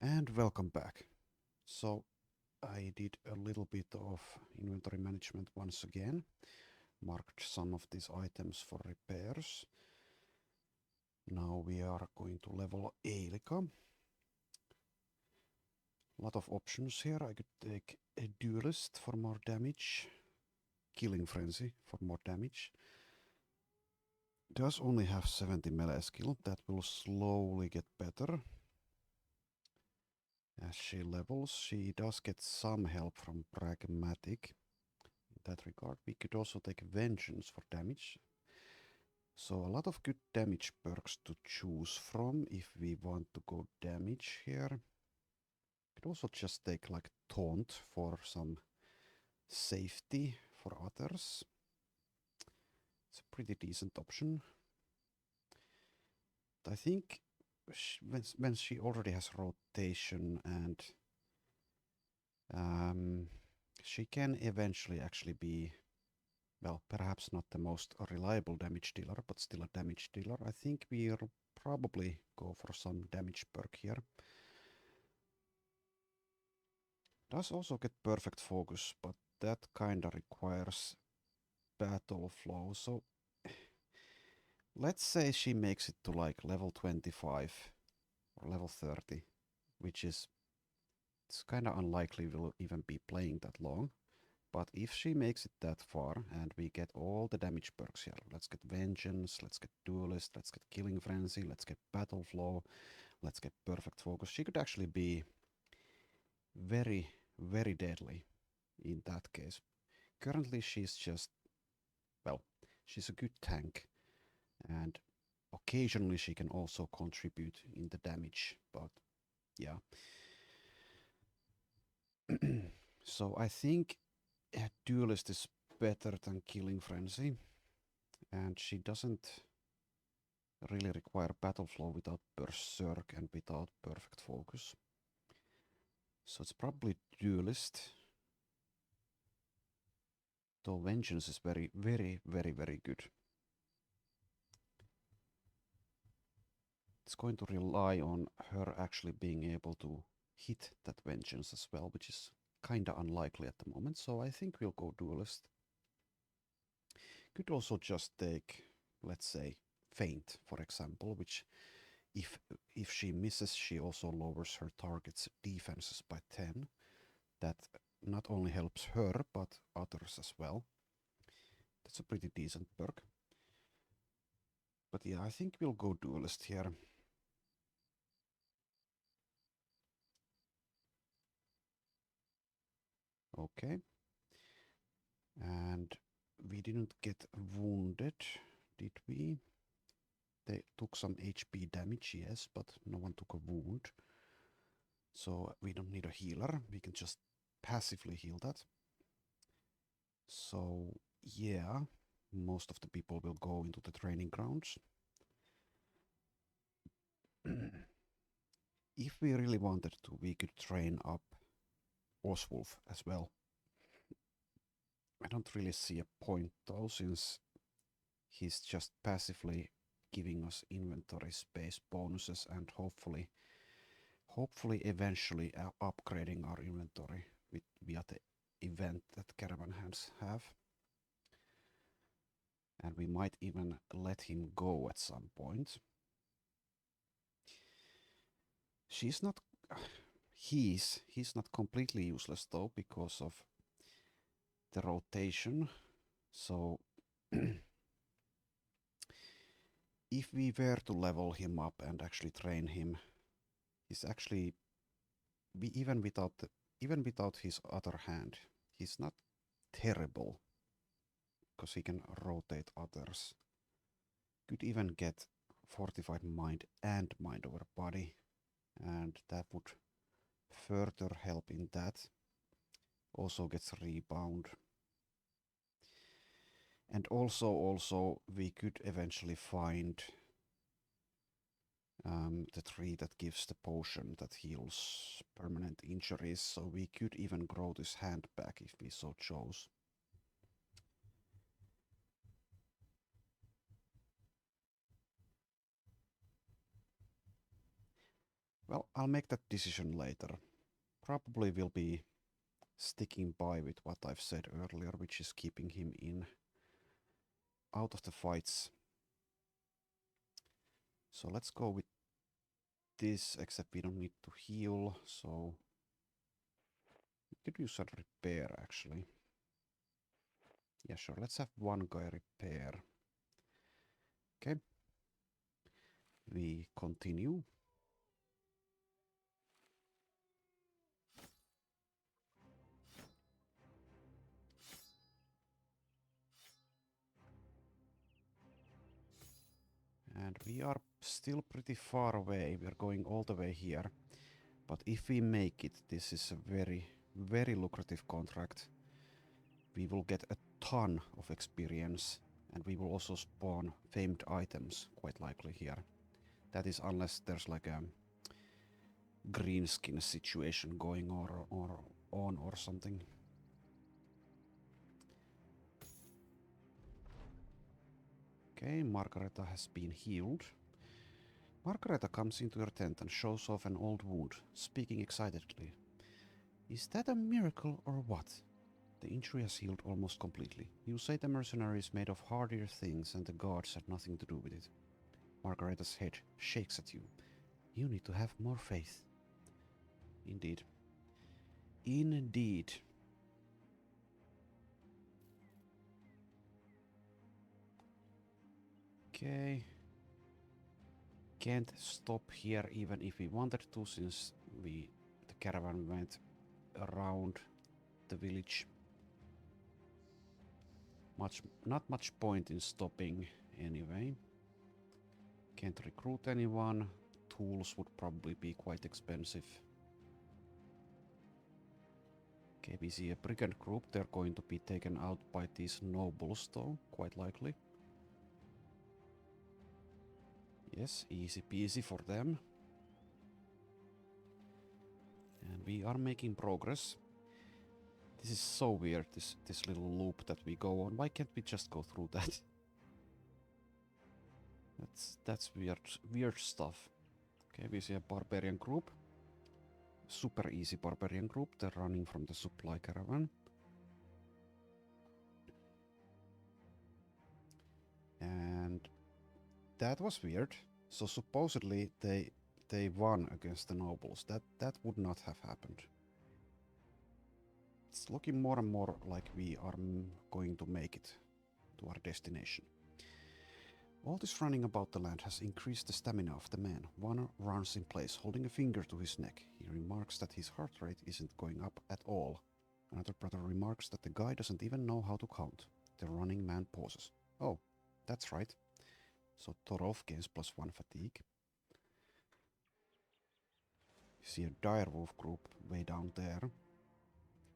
And welcome back. So I did a little bit of inventory management once again, marked some of these items for repairs. Now we are going to level Eilika. A lot of options here. I could take a duelist for more damage, killing frenzy for more damage. Does only have 70 melee skill. That will slowly get better as she levels. She does get some help from pragmatic. In that regard, we could also take vengeance for damage. So a lot of good damage perks to choose from if we want to go damage here. Could also just take like taunt for some safety for others. It's a pretty decent option. I think when she already has rotation and she can eventually actually be, well, perhaps not the most reliable damage dealer, but still a damage dealer. I think we'll probably go for some damage perk here. Does also get perfect focus, but that kinda requires battle flow. So let's say she makes it to like level 25 or level 30, which is it's kinda unlikely we'll even be playing that long. But if she makes it that far and we get all the damage perks here, let's get Vengeance, let's get Duelist, let's get Killing Frenzy, let's get Battle Flow, let's get Perfect Focus. She could actually be very, very deadly in that case. Currently she's just, well, she's a good tank and occasionally she can also contribute in the damage, but yeah. So I think a Duelist is better than Killing Frenzy, and she doesn't really require battle flow without berserk and without perfect focus. So it's probably duelist. Though vengeance is very, very, very, very good. It's going to rely on her actually being able to hit that vengeance as well, which is kinda unlikely at the moment. So I think we'll go duelist. Could also just take, let's say, feint, for example, which if if she misses, she also lowers her target's defenses by 10. That not only helps her, but others as well. That's a pretty decent perk. But yeah, I think we'll go duelist here. Okay. And we didn't get wounded, did we? They took some HP damage, yes, but no one took a wound. So we don't need a healer. We can just passively heal that. So yeah, most of the people will go into the training grounds. If we really wanted to, we could train up Oswulf as well. I don't really see a point though, since he's just passively giving us inventory space bonuses and hopefully eventually upgrading our inventory via the event that Caravan Hands have. And we might even let him go at some point. She's not he's not completely useless though because of the rotation. So if we were to level him up and actually train him, he's actually even without his other hand, he's not terrible because he can rotate others. Could even get fortified mind and mind over body, and that would further help in that. Also gets rebound. And also we could eventually find the tree that gives the potion that heals permanent injuries, so we could even grow this hand back if we so chose. Well, I'll make that decision later. Probably will be sticking by with what I've said earlier, which is keeping him in out of the fights. So let's go with this, except we don't need to heal, so we could use a repair actually. Yeah, sure, let's have one guy repair. Okay. We continue. And we are still pretty far away. We're going all the way here. But if we make it, this is a very, very lucrative contract. We will get a ton of experience, and we will also spawn famed items, quite likely here. That is unless there's like a green skin situation going on or something. Okay, Margareta has been healed. Margareta comes into your tent and shows off an old wound, speaking excitedly. Is that a miracle or what? The injury has healed almost completely. You say the mercenary is made of hardier things and the gods had nothing to do with it. Margareta's head shakes at you. You need to have more faith. Indeed. Indeed. Okay. Can't stop here even if we wanted to, since the caravan went around the village. Not much point in stopping anyway. Can't recruit anyone. Tools would probably be quite expensive. Okay, we see a brigand group. They're going to be taken out by these nobles though, quite likely. Yes, easy peasy for them. And we are making progress. This is so weird, this little loop that we go on. Why can't we just go through that? That's weird stuff. Okay, we see a barbarian group. Super easy barbarian group. They're running from the supply caravan. And that was weird. So supposedly they won against the nobles. That would not have happened. It's looking more and more like we are going to make it to our destination. All this running about the land has increased the stamina of the man. One runs in place, holding a finger to his neck. He remarks that his heart rate isn't going up at all. Another brother remarks that the guy doesn't even know how to count. The running man pauses. Oh, that's right. So Torolf gains +1 fatigue. You see a direwolf group way down there.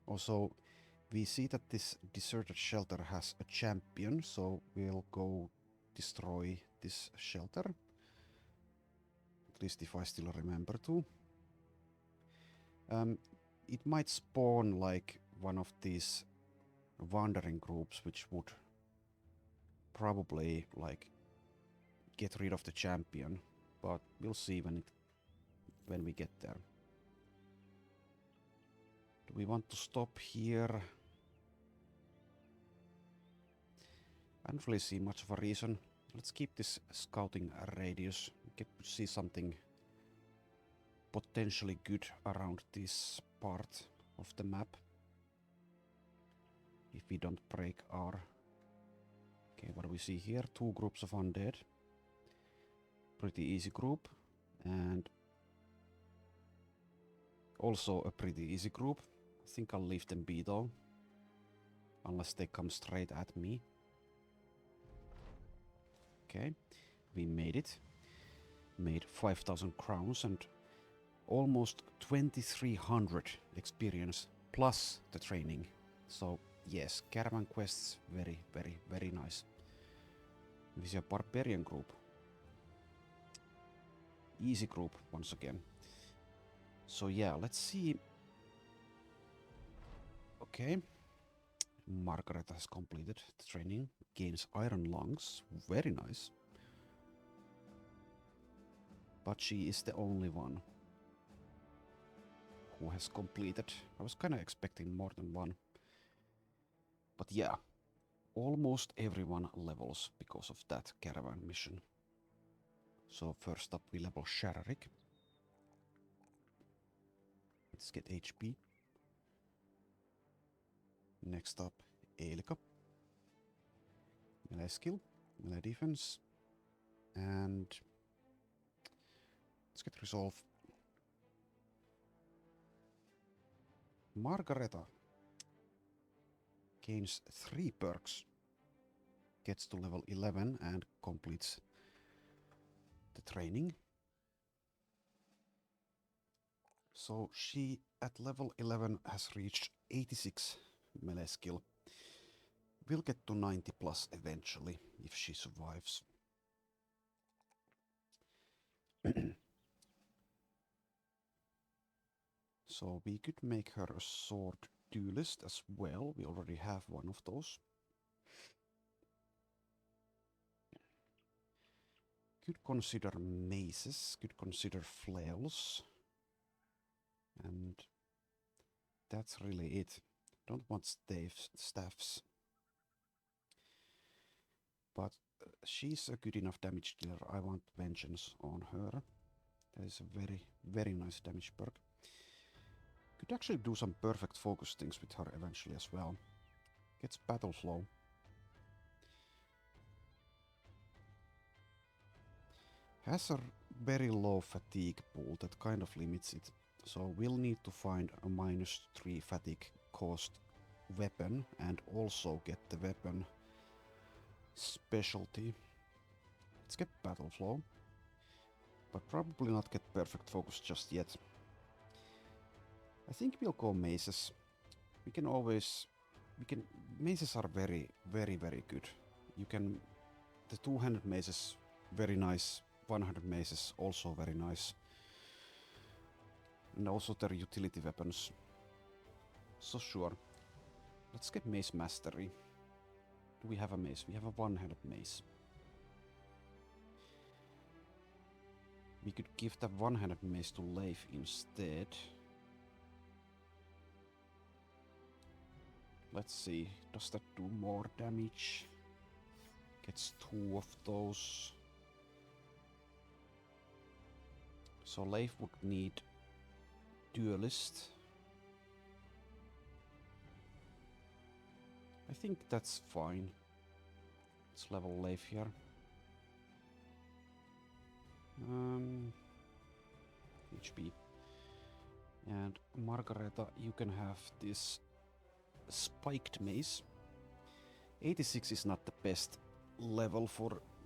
Also, we see that this deserted shelter has a champion, so we'll go destroy this shelter. At least if I still remember to. It might spawn like one of these wandering groups, which would probably like get rid of the champion, but we'll see when we get there. Do we want to stop here? I don't really see much of a reason. Let's keep this scouting radius. Get to see something potentially good around this part of the map. If we don't break our... Okay, what do we see here? 2 groups of undead. Pretty easy group. And also a pretty easy group. I think I'll leave them be though. Unless they come straight at me. Okay, we made it. Made 5,000 crowns and almost 2,300 experience plus the training. So yes, caravan quests, very, very, very nice. This is a barbarian group. Easy group once again. So yeah, let's see. Okay. Margaret has completed the training. Gains iron lungs. Very nice. But she is the only one. who has completed. I was kinda expecting more than one. But yeah, almost everyone levels because of that caravan mission. So first up we level Shararik. Let's get HP. Next up, Eilika. Melee skill, melee defense, and let's get resolve. Margareta gains 3 perks, gets to level 11 and completes the training. So she at level 11 has reached 86 melee skill. Will get to 90 plus eventually if she survives. So we could make her a sword duelist as well. We already have one of those. Could consider maces, could consider flails. And that's really it. Don't want staffs. But she's a good enough damage dealer. I want vengeance on her. That is a very, very nice damage perk. Could actually do some perfect focus things with her eventually as well. Gets battle flow. Has a very low fatigue pool that kind of limits it. So we'll need to find a -3 fatigue cost weapon and also get the weapon specialty. Let's get battle flow. But probably not get perfect focus just yet. I think we'll go maces. Maces are very, very, very good. The 200 maces, very nice. 100 maces, also very nice. And also their utility weapons. So sure. Let's get mace mastery. Do we have a mace? We have a one-handed mace. We could give that one-handed mace to Leif instead. Let's see, does that do more damage? Gets 2 of those. So Leif would need duelist. I think that's fine. Let's level Leif here. HP. And Margareta, you can have this spiked mace. 86 is not the best level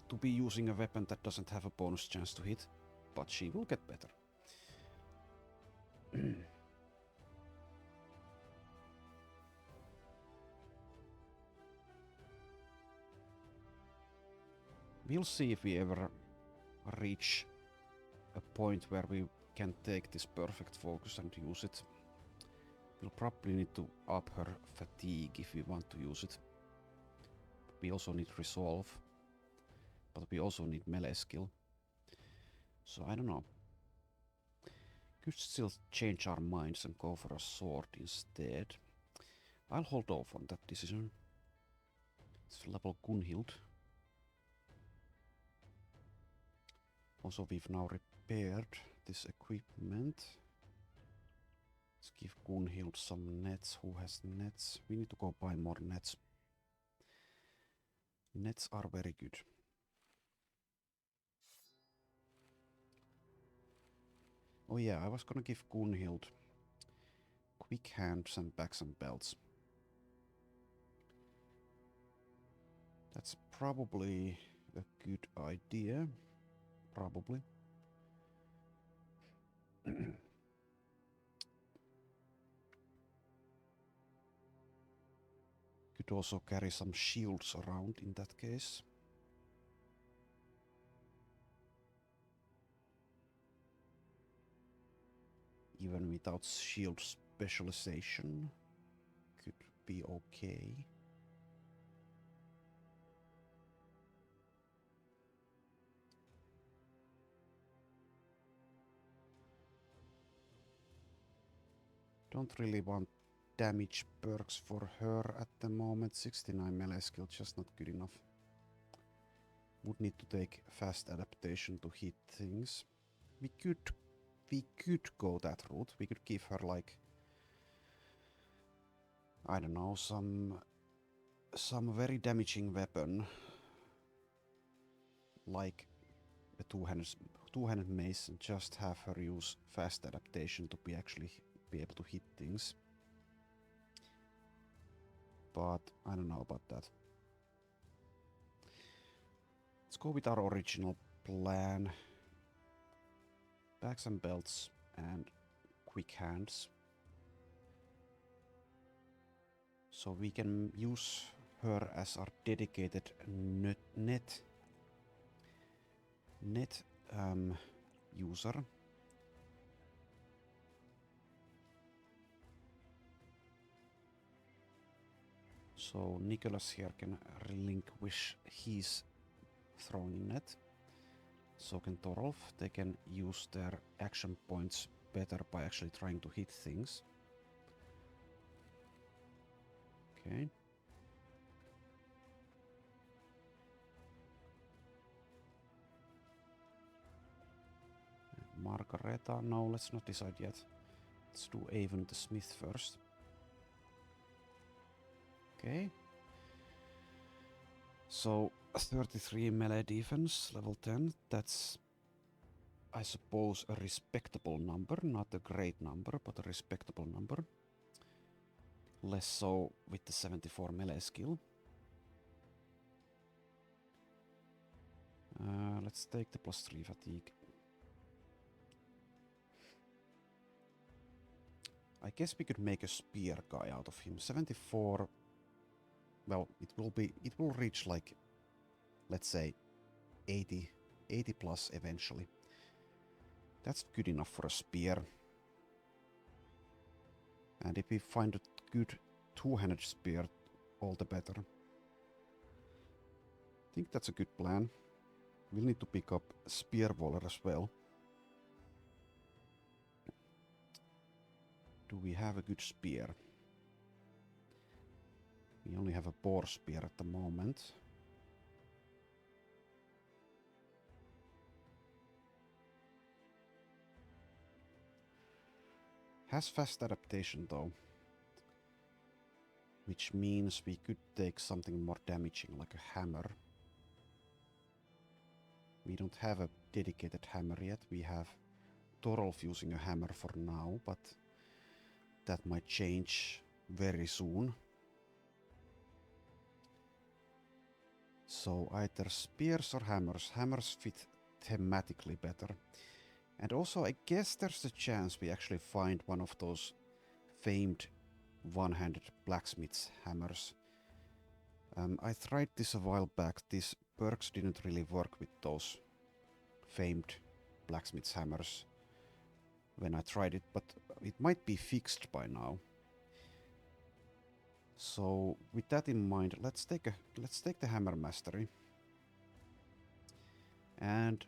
to be using a weapon that doesn't have a bonus chance to hit, but she will get better. We'll see if we ever reach a point where we can take this perfect focus and use it. We'll probably need to up her fatigue if we want to use it. We also need resolve, but we also need melee skill. So I don't know. Could still change our minds and go for a sword instead. I'll hold off on that decision. Let's level Gunhild. Also, we've now repaired this equipment. Let's give Gunhild some nets. Who has nets? We need to go buy more nets. Nets are very good. Oh yeah, I was gonna give Gunhild quick hands and bags and belts. That's probably a good idea. Probably. Could also carry some shields around in that case. Even without shield specialization, could be okay. Don't really want damage perks for her at the moment. 69 melee skill, just not good enough. Would need to take fast adaptation to hit things. We could go that route. We could give her like, I don't know, some very damaging weapon, like a two-handed mace, and just have her use fast adaptation to be able to hit things. But I don't know about that. Let's go with our original plan. Bags and belts and quick hands. So we can use her as our dedicated net user. So Nicholas here can relinquish his throwing net. So can Torolf. They can use their action points better by actually trying to hit things. Okay. Margareta, no, let's not decide yet. Let's do Avon the Smith first. Okay. So 33 melee defense, level 10. That's, I suppose, a respectable number. Not a great number, but a respectable number. Less so with the 74 melee skill. Let's take the +3 fatigue. I guess we could make a spear guy out of him. 74. Well, it will reach like, let's say, 80 plus eventually. That's good enough for a spear. And if we find a good two-handed spear, all the better. I think that's a good plan. We'll need to pick up a spear waller as well. Do we have a good spear? We only have a boar spear at the moment. Has fast adaptation though. Which means we could take something more damaging, like a hammer. We don't have a dedicated hammer yet. We have Torolf using a hammer for now, but that might change very soon. So either spears or hammers. Hammers fit thematically better. And also I guess there's a chance we actually find one of those famed one-handed blacksmith's hammers. I tried this a while back. These perks didn't really work with those famed blacksmith's hammers when I tried it, but it might be fixed by now. So with that in mind, let's take the hammer mastery, and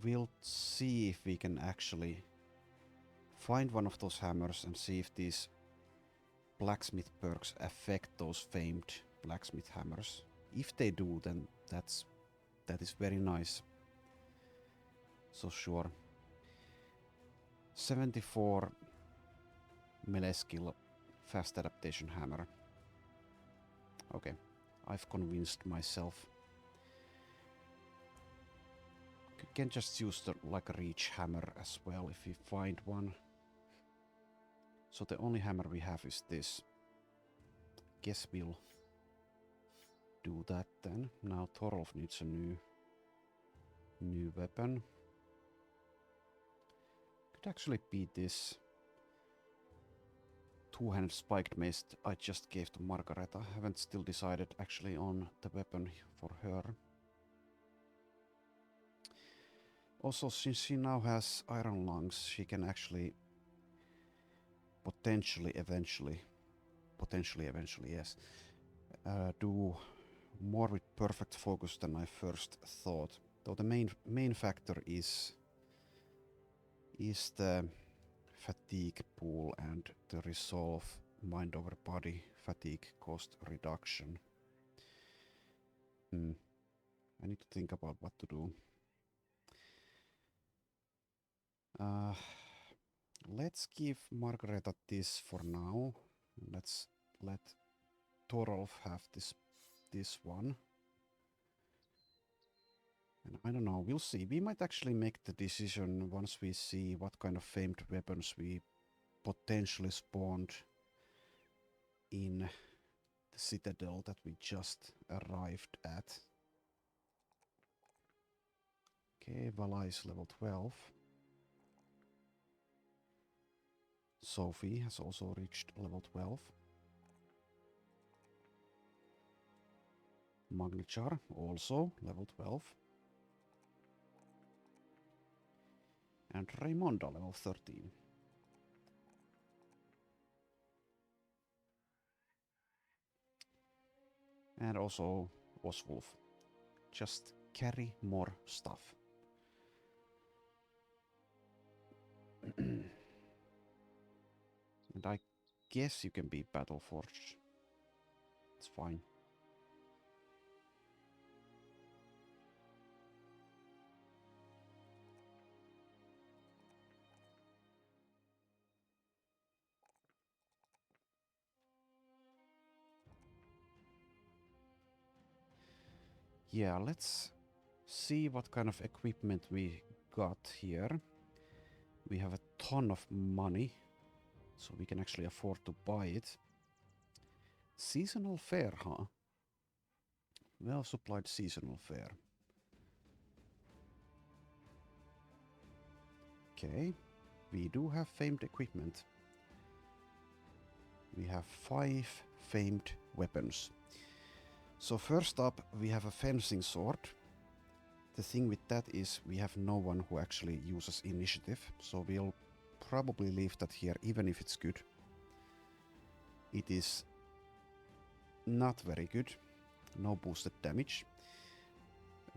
we'll see if we can actually find one of those hammers and see if these blacksmith perks affect those famed blacksmith hammers. If they do, then that is very nice. So sure. 74 melee skill, fast adaptation hammer. Okay, I've convinced myself. You can just use the like a reach hammer as well if we find one. So the only hammer we have is this. Guess we'll do that then. Now Torolf needs a new weapon. Could actually be this two-handed spiked mace I just gave to Margareta. Haven't still decided actually on the weapon for her. Also, since she now has iron lungs, she can actually potentially eventually, yes, do more with perfect focus than I first thought. Though the main factor is the fatigue pool and the resolve mind over body fatigue cost reduction. I need to think about what to do. Let's give Margareta this for now. Let's let Torolf have this one. And I don't know, we'll see. We might actually make the decision once we see what kind of famed weapons we potentially spawned in the citadel that we just arrived at. Okay, Vala is level 12. Sophie has also reached level 12. Magnichar also level 12. And Raimonda level 13. And also Oswulf. Just carry more stuff. And I guess you can be Battleforged. It's fine. Yeah, let's see what kind of equipment we got here. We have a ton of money, so we can actually afford to buy it. Seasonal fare, huh? Well supplied seasonal fare. Okay, we do have famed equipment. We have 5 famed weapons. So first up, we have a fencing sword. The thing with that is we have no one who actually uses initiative, so we'll probably leave that here even if it's good. It is not very good. No boosted damage.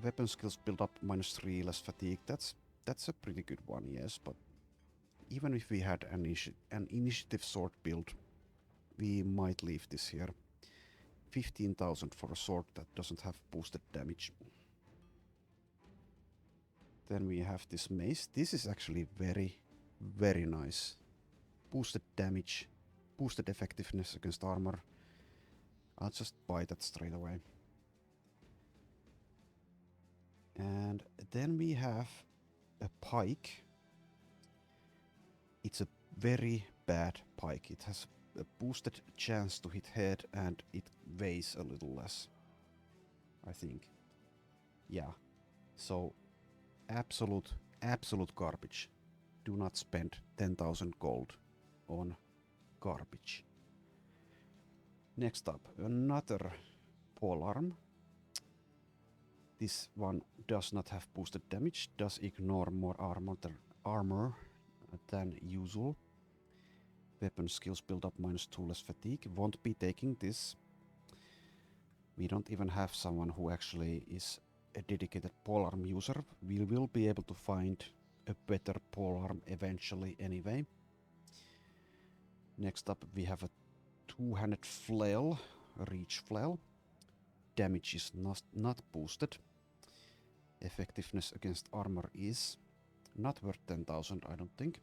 Weapon skills build up -3 less fatigue. That's a pretty good one, yes, but even if we had an initiative sword build, we might leave this here. 15,000 for a sword that doesn't have boosted damage. Then we have this mace. This is actually very, very nice. Boosted damage, boosted effectiveness against armor. I'll just buy that straight away. And then we have a pike. It's a very bad pike. It has a boosted chance to hit head and it weighs a little less, I think. Yeah, so absolute garbage. Do not spend 10,000 gold on garbage. Next up, another polearm. This one does not have boosted damage, does ignore more armor than usual. Weapon skills build up -2 less fatigue. Won't be taking this. We don't even have someone who actually is a dedicated polearm user. We will be able to find a better polearm eventually anyway. Next up we have a two-handed flail, a reach flail. Damage is not boosted. Effectiveness against armor is not worth 10,000, I don't think.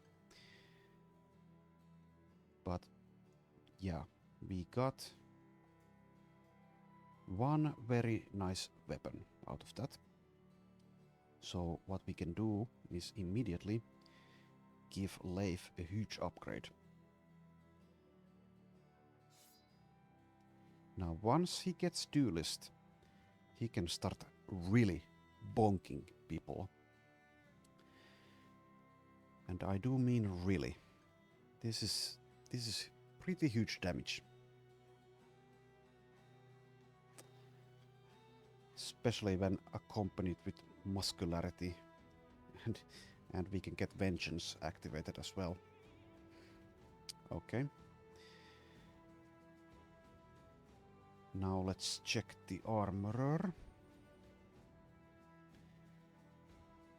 But yeah, we got one very nice weapon out of that. So what we can do is immediately give Leif a huge upgrade. Now once he gets duelist, he can start really bonking people. And I do mean really. This is pretty huge damage. Especially when accompanied with muscularity. And we can get vengeance activated as well. Okay. Now let's check the armorer.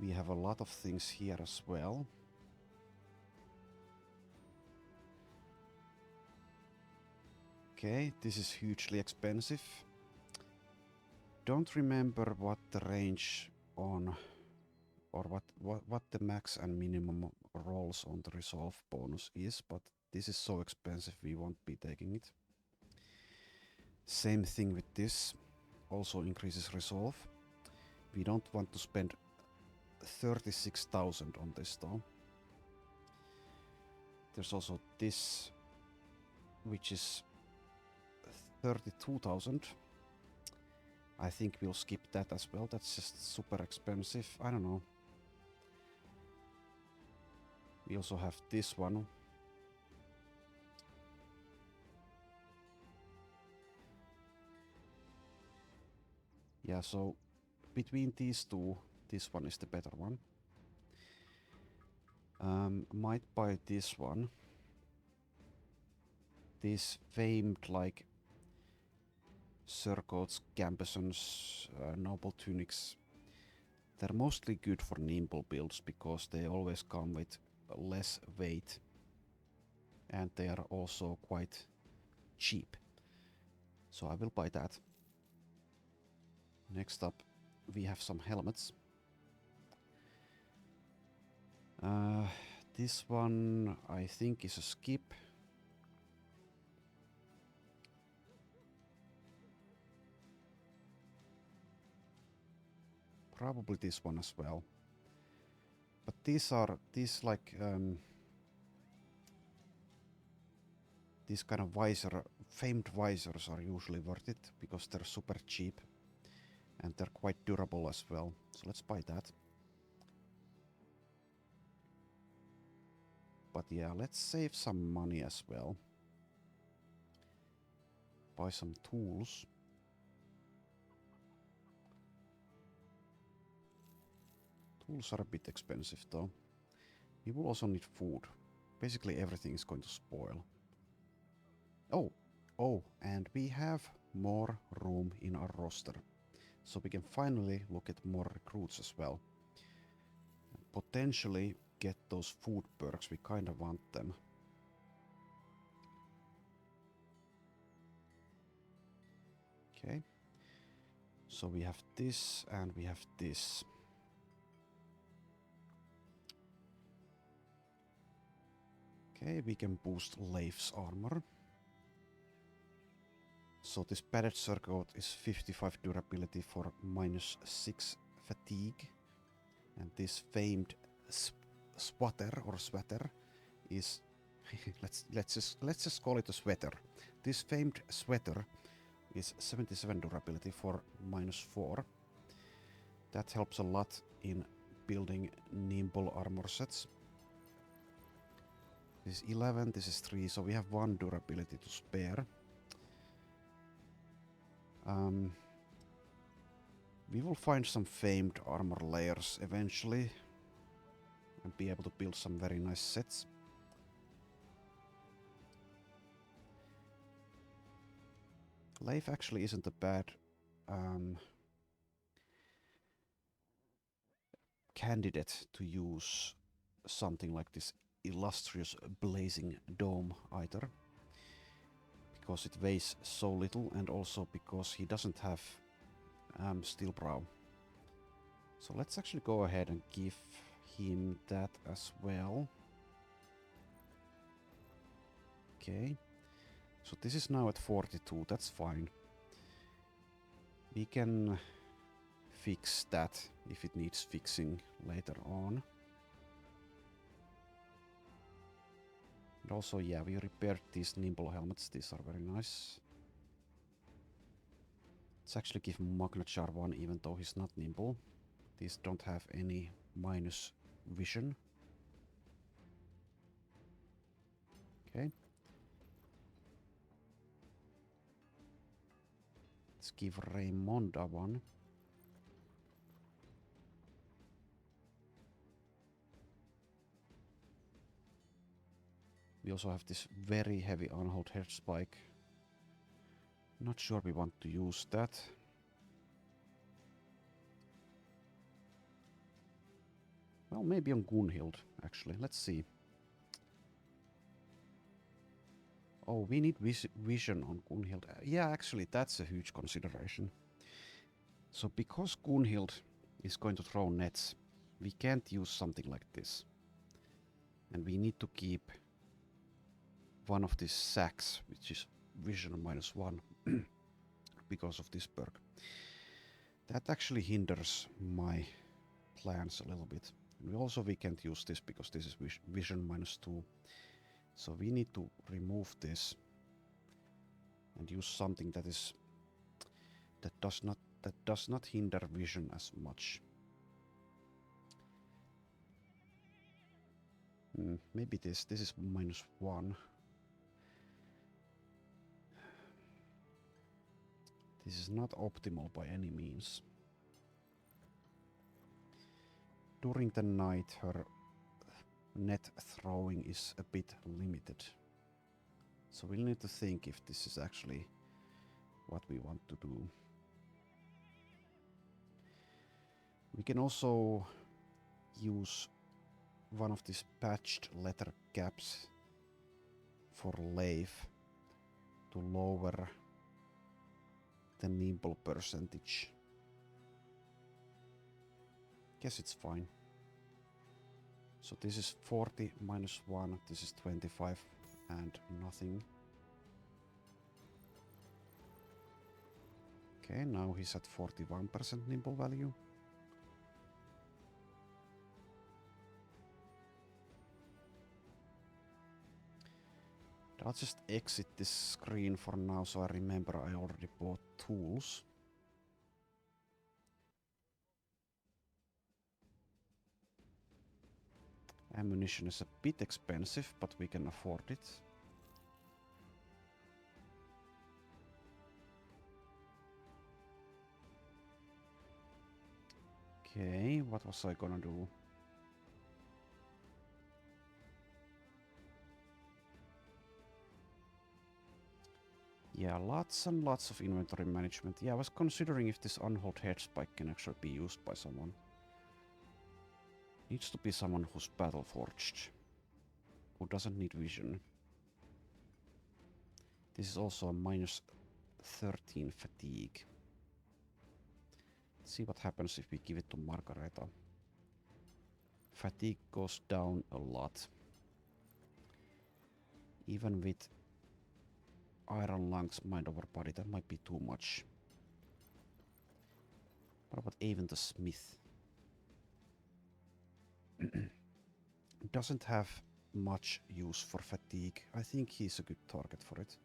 We have a lot of things here as well. Okay, this is hugely expensive. Don't remember what the range on, or what the max and minimum rolls on the resolve bonus is, but this is so expensive we won't be taking it. Same thing with this, also increases resolve. We don't want to spend 36,000 on this though. There's also this, which is 32,000. I think we'll skip that as well. That's just super expensive. I don't know. We also have this one. Yeah, so between these two, this one is the better one. Might buy this one. These famed like surcoats, gambesons, noble tunics. They're mostly good for nimble builds because they always come with less weight. And they are also quite cheap. So I will buy that. Next up, we have some helmets. This one I think is a skip. Probably this one as well. But these kind of famed visors are usually worth it because they're super cheap and they're quite durable as well. So let's buy that. But yeah, let's save some money as well. Buy some tools. Tools are a bit expensive though. We will also need food. Basically everything is going to spoil. Oh, and we have more room in our roster. So we can finally look at more recruits as well. Potentially get those food perks, we kinda want them. Okay. So we have this and we have this. Okay, we can boost Leif's armor. So this padded surcoat is 55 durability for -6 fatigue. And this famed sweater is let's just call it a sweater. This famed sweater is 77 durability for -4. That helps a lot in building nimble armor sets. This is 11, this is 3, so we have 1 durability to spare. We will find some famed armor layers eventually and be able to build some very nice sets. Leif actually isn't a bad candidate to use something like this illustrious blazing dome either, because it weighs so little and also because he doesn't have steel brow. So let's actually go ahead and give him that as well. Okay, so this is now at 42, that's fine. We can fix that if it needs fixing later on. And also, yeah, we repaired these nimble helmets, these are very nice. Let's actually give Magnachar one even though he's not nimble. These don't have any minus vision. Okay. Let's give Raymonda one. We also have this very heavy Unhold head spike. Not sure we want to use that. Well, maybe on Gunhild, actually. Let's see. Oh, we need vision on Gunhild. Yeah, actually, that's a huge consideration. So because Gunhild is going to throw nets, we can't use something like this. And we need to keep one of these sacks, which is vision -1, because of this perk. That actually hinders my plans a little bit. And also we can't use this because this is vision -2. So we need to remove this and use something that does not hinder vision as much. Maybe this is -1. This is not optimal by any means. During the night her net throwing is a bit limited. So we'll need to think if this is actually what we want to do. We can also use one of these patched letter caps for Leif to lower the nimble percentage. Guess it's fine. So this is 40 -1, this is 25 and nothing. Okay, now he's at 41% nimble value. I'll just exit this screen for now so I remember I already bought tools. Ammunition is a bit expensive, but we can afford it. Okay, what was I gonna do? Yeah, lots and lots of inventory management. Yeah, I was considering if this Unhold head spike can actually be used by someone. Needs to be someone who's battle forged, who doesn't need vision. This is also a -13 fatigue. Let's see what happens if we give it to Margareta. Fatigue goes down a lot. Even with Iron Lungs, Mind over Body, that might be too much. What about Avon the Smith? Doesn't have much use for fatigue. I think he's a good target for it.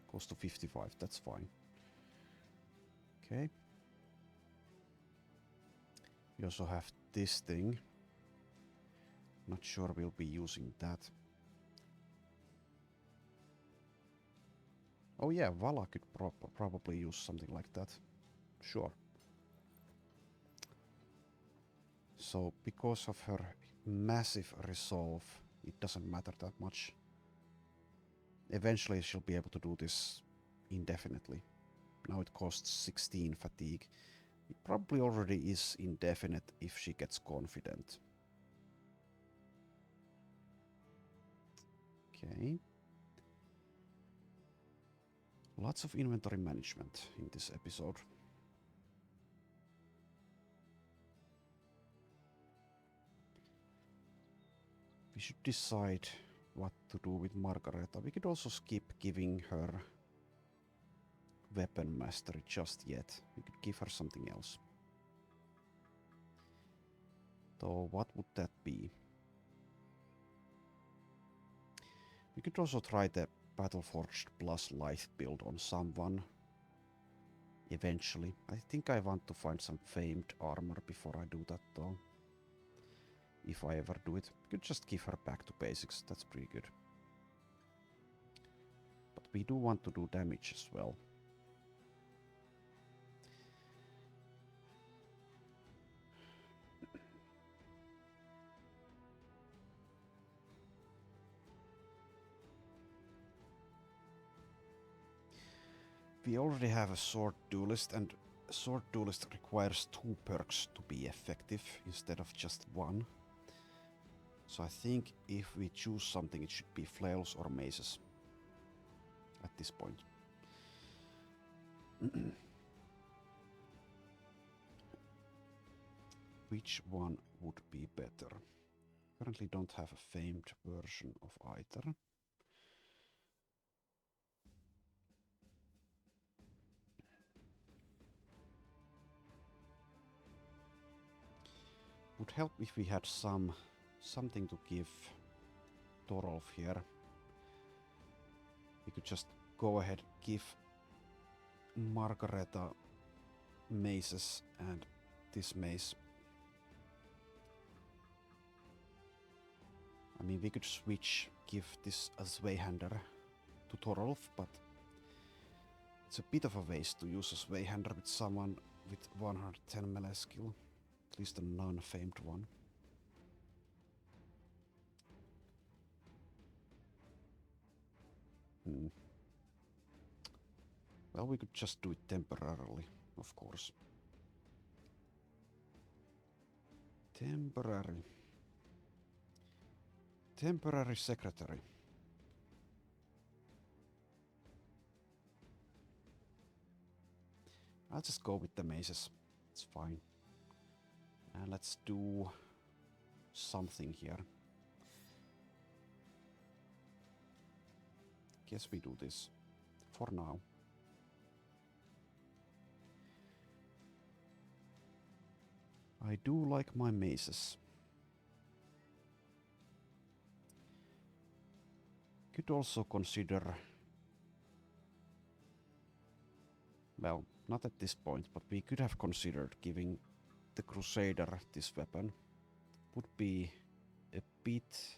Goes to 55, that's fine. Okay. We also have this thing. Not sure we'll be using that. Oh yeah, Vala could probably use something like that. Sure. So because of her massive resolve, it doesn't matter that much. Eventually she'll be able to do this indefinitely. Now it costs 16 fatigue. It probably already is indefinite if she gets confident. Okay. Lots of inventory management in this episode. We should decide what to do with Margareta. We could also skip giving her weapon mastery just yet. We could give her something else. Though what would that be? We could also try the Battleforged plus Life build on someone. Eventually. I think I want to find some famed armor before I do that though. If I ever do it. We could just give her back to basics. That's pretty good. But we do want to do damage as well. We already have a Sword Duelist, and Sword Duelist requires 2 perks to be effective instead of just 1. So I think if we choose something, it should be flails or maces at this point. Which one would be better? Currently don't have a famed version of either. Would help if we had something to give Torolf here. We could just go ahead, give Margareta maces and this mace. I mean, we could switch, give this a Zweihander to Torolf, but it's a bit of a waste to use a Zweihander with someone with 110 melee skill, at least a non-famed one. Well, we could just do it temporarily, of course. Temporary secretary. I'll just go with the maces. It's fine. And let's do something here. Guess we do this for now. I do like my maces. Could also consider, well, not at this point, but we could have considered giving the Crusader this weapon. Would be a bit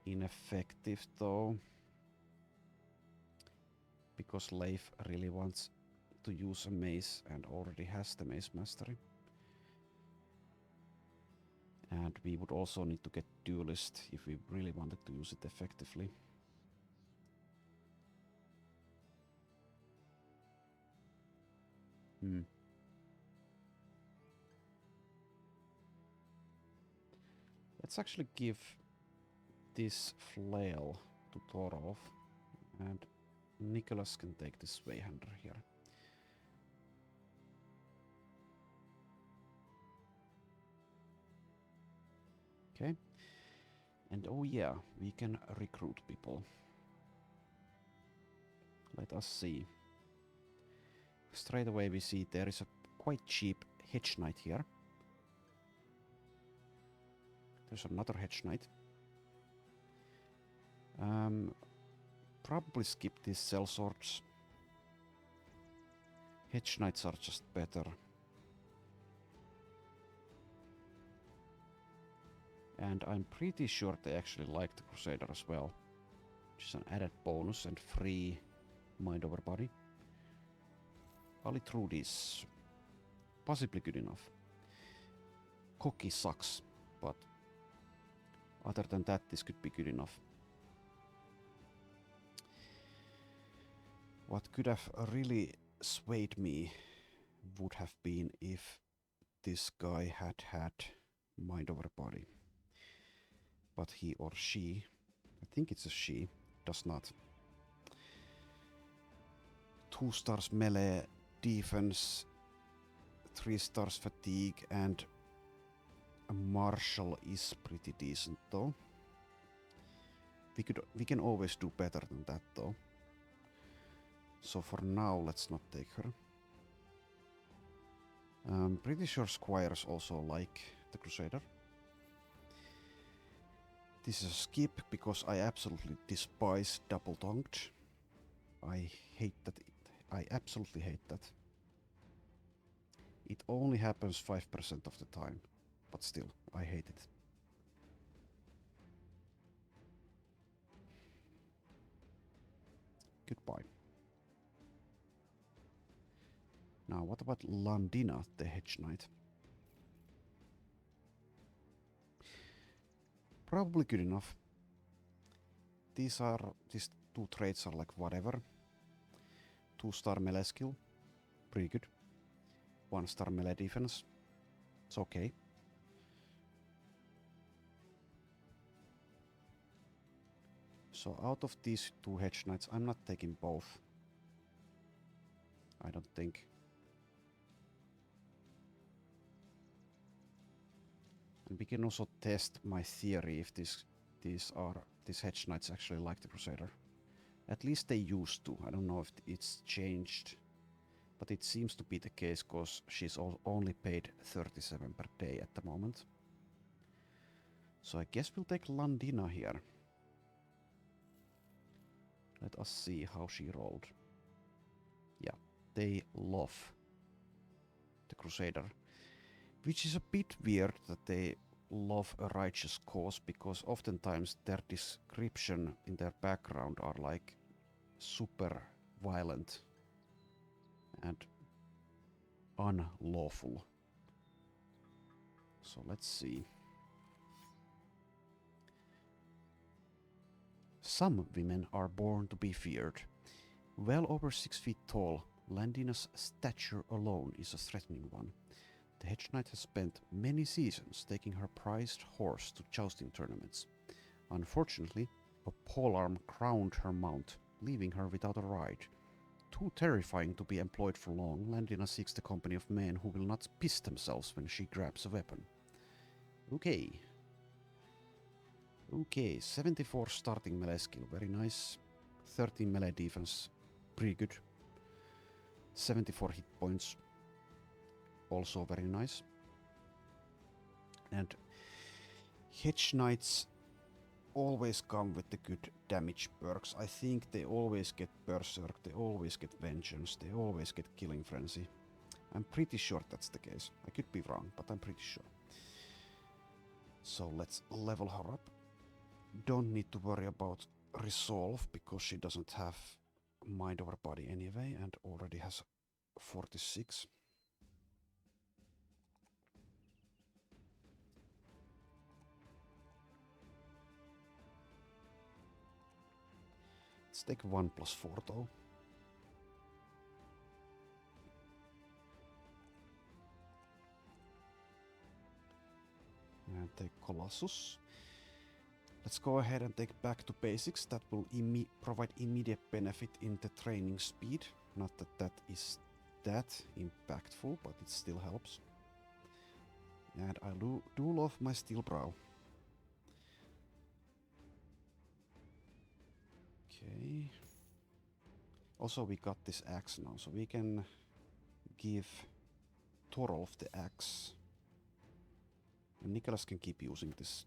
ineffective though, because Leif really wants to use a mace and already has the mace mastery. And we would also need to get duelist if we really wanted to use it effectively. Let's actually give this flail to Torolf, and Nicholas can take this Zweihander here. Okay. And oh yeah, we can recruit people. Let us see. Straight away we see there is a quite cheap Hedge Knight here. There's another Hedge Knight. Probably skip these sellswords. Hedge Knights are just better. And I'm pretty sure they actually like the Crusader as well. Which is an added bonus and free mind over body. Alitrud is possibly good enough. Cocky sucks, but other than that, this could be good enough. What could have really swayed me would have been if this guy had mind over body. But he or she, I think it's a she, does not. 2 stars melee defense, 3 stars fatigue, and a martial is pretty decent though. We can always do better than that though. So for now, let's not take her. Pretty sure squires also like the Crusader. This is a skip because I absolutely despise double-tongued. I hate that. I absolutely hate that. It only happens 5% of the time, but still, I hate it. Goodbye. Now, what about Landina, the Hedge Knight? Probably good enough. These 2 traits are like whatever. 2 star melee skill, pretty good. 1 star melee defense, it's okay. So out of these two Hedge Knights, I'm not taking both. I don't think. And we can also test my theory if these Hedge Knights actually like the Crusader. At least they used to. I don't know if it's changed. But it seems to be the case because she's only paid 37 per day at the moment. So I guess we'll take Landina here. Let us see how she rolled. Yeah, they love the Crusader. Which is a bit weird that they love a righteous cause, because oftentimes their description in their background are like super violent and unlawful. So let's see. Some women are born to be feared. Well over 6 feet tall, Landina's stature alone is a threatening one. The Hedge Knight has spent many seasons taking her prized horse to jousting tournaments. Unfortunately, a polearm crowned her mount, leaving her without a ride. Too terrifying to be employed for long, Landina seeks the company of men who will not piss themselves when she grabs a weapon. Okay. Okay, 74 starting melee skill, very nice. 13 melee defense, pretty good. 74 hit points, also very nice. And Hedge Knights always come with the good damage perks. I think they always get Berserk, they always get Vengeance, they always get Killing Frenzy. I'm pretty sure that's the case. I could be wrong, but I'm pretty sure. So let's level her up. Don't need to worry about Resolve, because she doesn't have Mind over Body anyway, and already has 46. Let's take 1 plus 4 though. And take Colossus. Let's go ahead and take Back to Basics. That will provide immediate benefit in the training speed. Not that that is that impactful, but it still helps. And I do love my Steel Brow. Okay. Also, we got this axe now, so we can give Thorolf the axe. And Nicholas can keep using this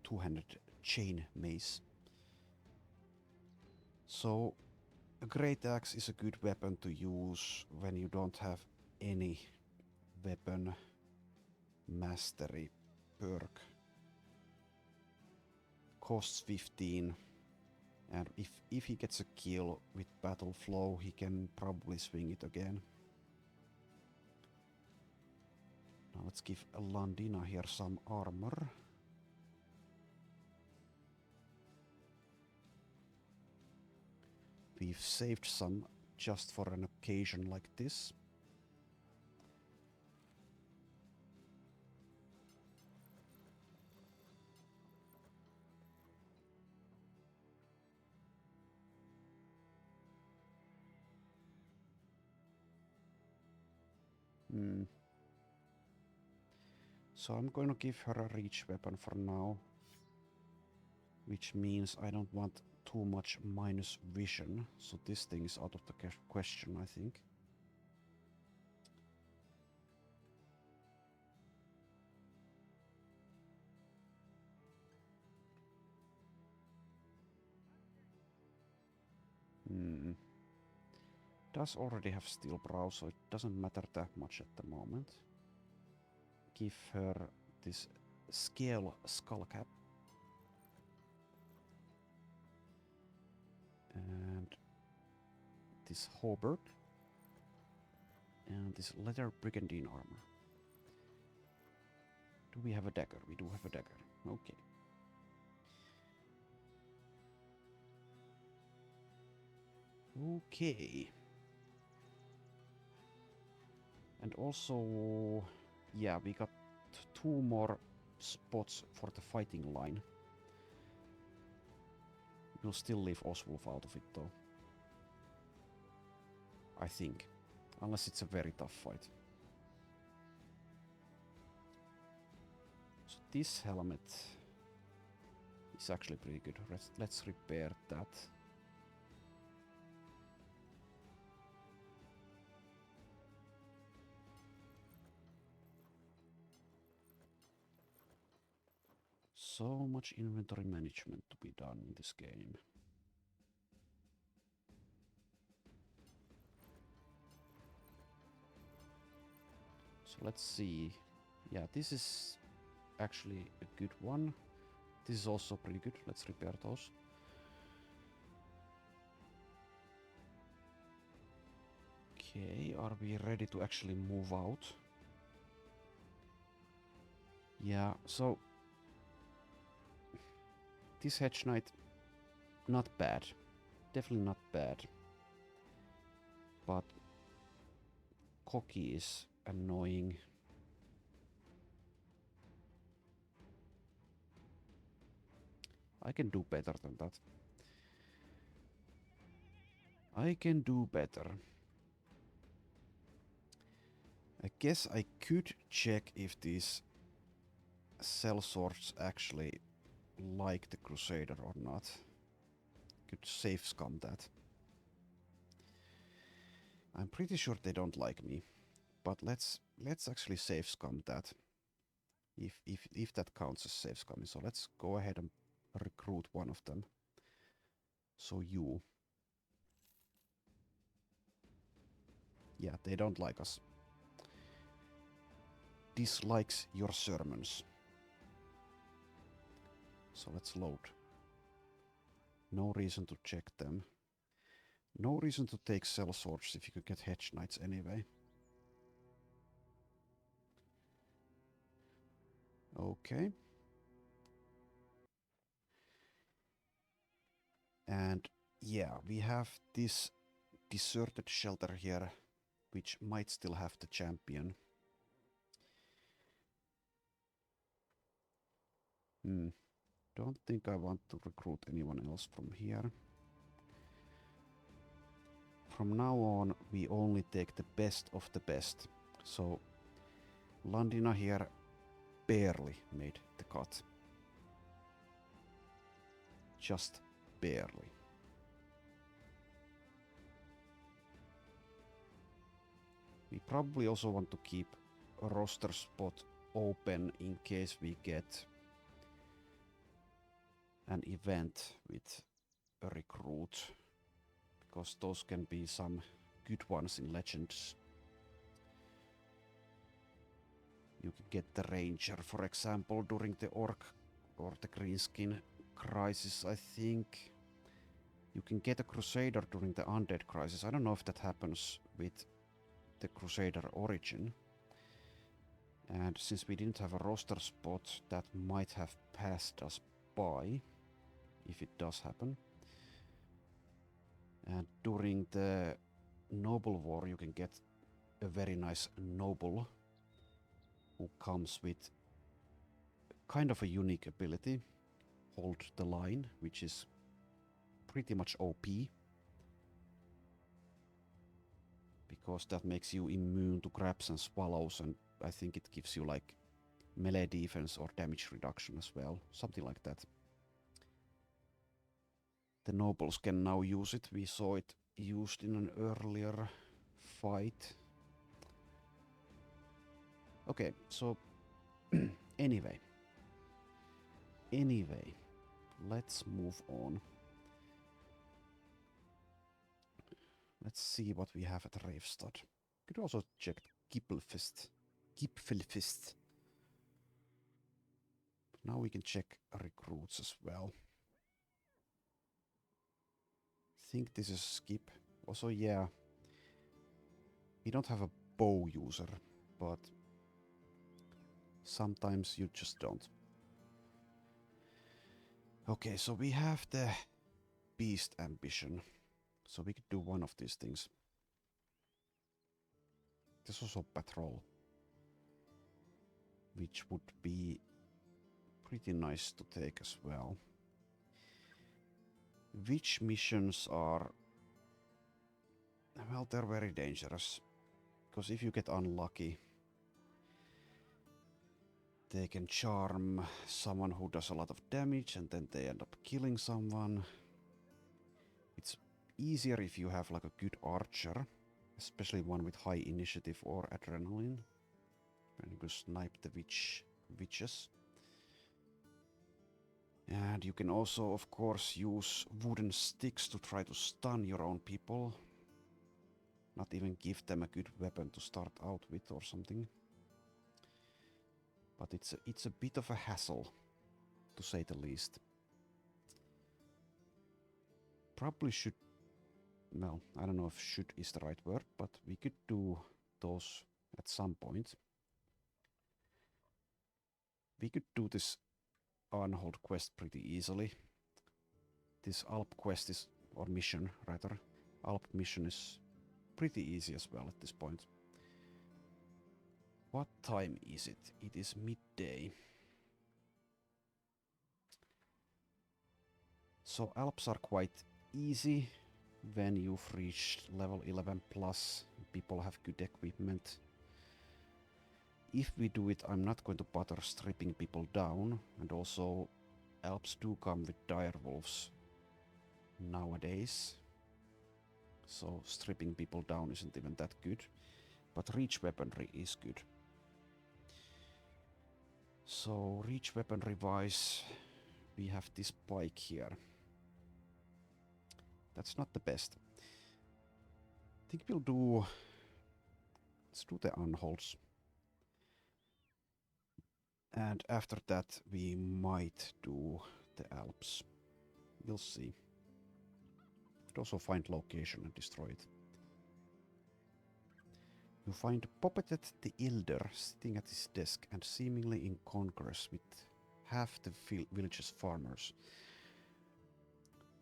two-handed chain mace. So a great axe is a good weapon to use when you don't have any weapon mastery perk. Costs 15, and if he gets a kill with battle flow, he can probably swing it again. Now let's give Landina here some armor. We've saved some just for an occasion like this. So I'm going to give her a reach weapon for now, which means I don't want too much minus vision, so this thing is out of the question, I think. Does already have Steel Brow, so it doesn't matter that much at the moment. Give her this Scale Skull Cap. And this Hauberk. And this Leather Brigandine armor. Do we have a dagger? We do have a dagger. Okay. Okay. And also, yeah, we got 2 more spots for the fighting line. We'll still leave Oswulf out of it though. I think. Unless it's a very tough fight. So this helmet is actually pretty good. Let's repair that. So much inventory management to be done in this game. So let's see. Yeah, this is actually a good one. This is also pretty good. Let's repair those. Okay, are we ready to actually move out? Yeah, so this Hedge Knight, not bad. Definitely not bad. But cocky is annoying. I can do better than that. I can do better. I guess I could check if these sellswords actually like the Crusader or not. Could save scum that. I'm pretty sure they don't like me, but let's actually save scum that. If that counts as save scum, so let's go ahead and recruit one of them. So you. Yeah, they don't like us. Dislikes your sermons. So let's load. No reason to check them. No reason to take sellswords if you could get Hedge Knights anyway. Okay. And yeah, we have this deserted shelter here, which might still have the champion. Don't think I want to recruit anyone else from here. From now on, we only take the best of the best. So, Landina here barely made the cut. Just barely. We probably also want to keep a roster spot open in case we get an event with a recruit, because those can be some good ones in Legends. You can get the Ranger, for example, during the Orc or the Greenskin Crisis, I think. You can get a Crusader during the Undead Crisis. I don't know if that happens with the Crusader Origin. And since we didn't have a roster spot, that might have passed us by, if it does happen. And during the Noble War, you can get a very nice Noble who comes with kind of a unique ability, Hold the Line, which is pretty much OP. Because that makes you immune to grabs and swallows, and I think it gives you like melee defense or damage reduction as well, something like that. The nobles can now use it. We saw it used in an earlier fight. Okay, so anyway, let's move on. Let's see what we have at Ravestad. Could also check Gipfelfist. Now we can check recruits as well. Think this is skip. Also, yeah, we don't have a bow user, but sometimes you just don't. Okay, so we have the beast ambition, so we could do one of these things. There's also patrol, which would be pretty nice to take as well. Which missions are... Well, they're very dangerous. Because if you get unlucky, they can charm someone who does a lot of damage and then they end up killing someone. It's easier if you have like a good archer, especially one with high initiative or adrenaline. And you can snipe the witches. And you can also, of course, use wooden sticks to try to stun your own people. Not even give them a good weapon to start out with or something. But it's a bit of a hassle, to say the least. Probably should... Well, I don't know if should is the right word, but we could do those at some point. We could do this Unhold quest pretty easily. This Alp quest is... or mission, rather. Alp mission is pretty easy as well at this point. What time is it? It is midday. So Alps are quite easy when you've reached level 11 plus. People have good equipment. If we do it, I'm not going to bother stripping people down. And also, Alps do come with direwolves nowadays. So stripping people down isn't even that good. But reach weaponry is good. So reach weaponry wise, we have this pike here. That's not the best. I think we'll do... Let's do the Unholds. And after that, we might do the Alps. We'll see. Could also find location and destroy it. You find Poppetet the Elder sitting at his desk and seemingly in congress with half the village's farmers.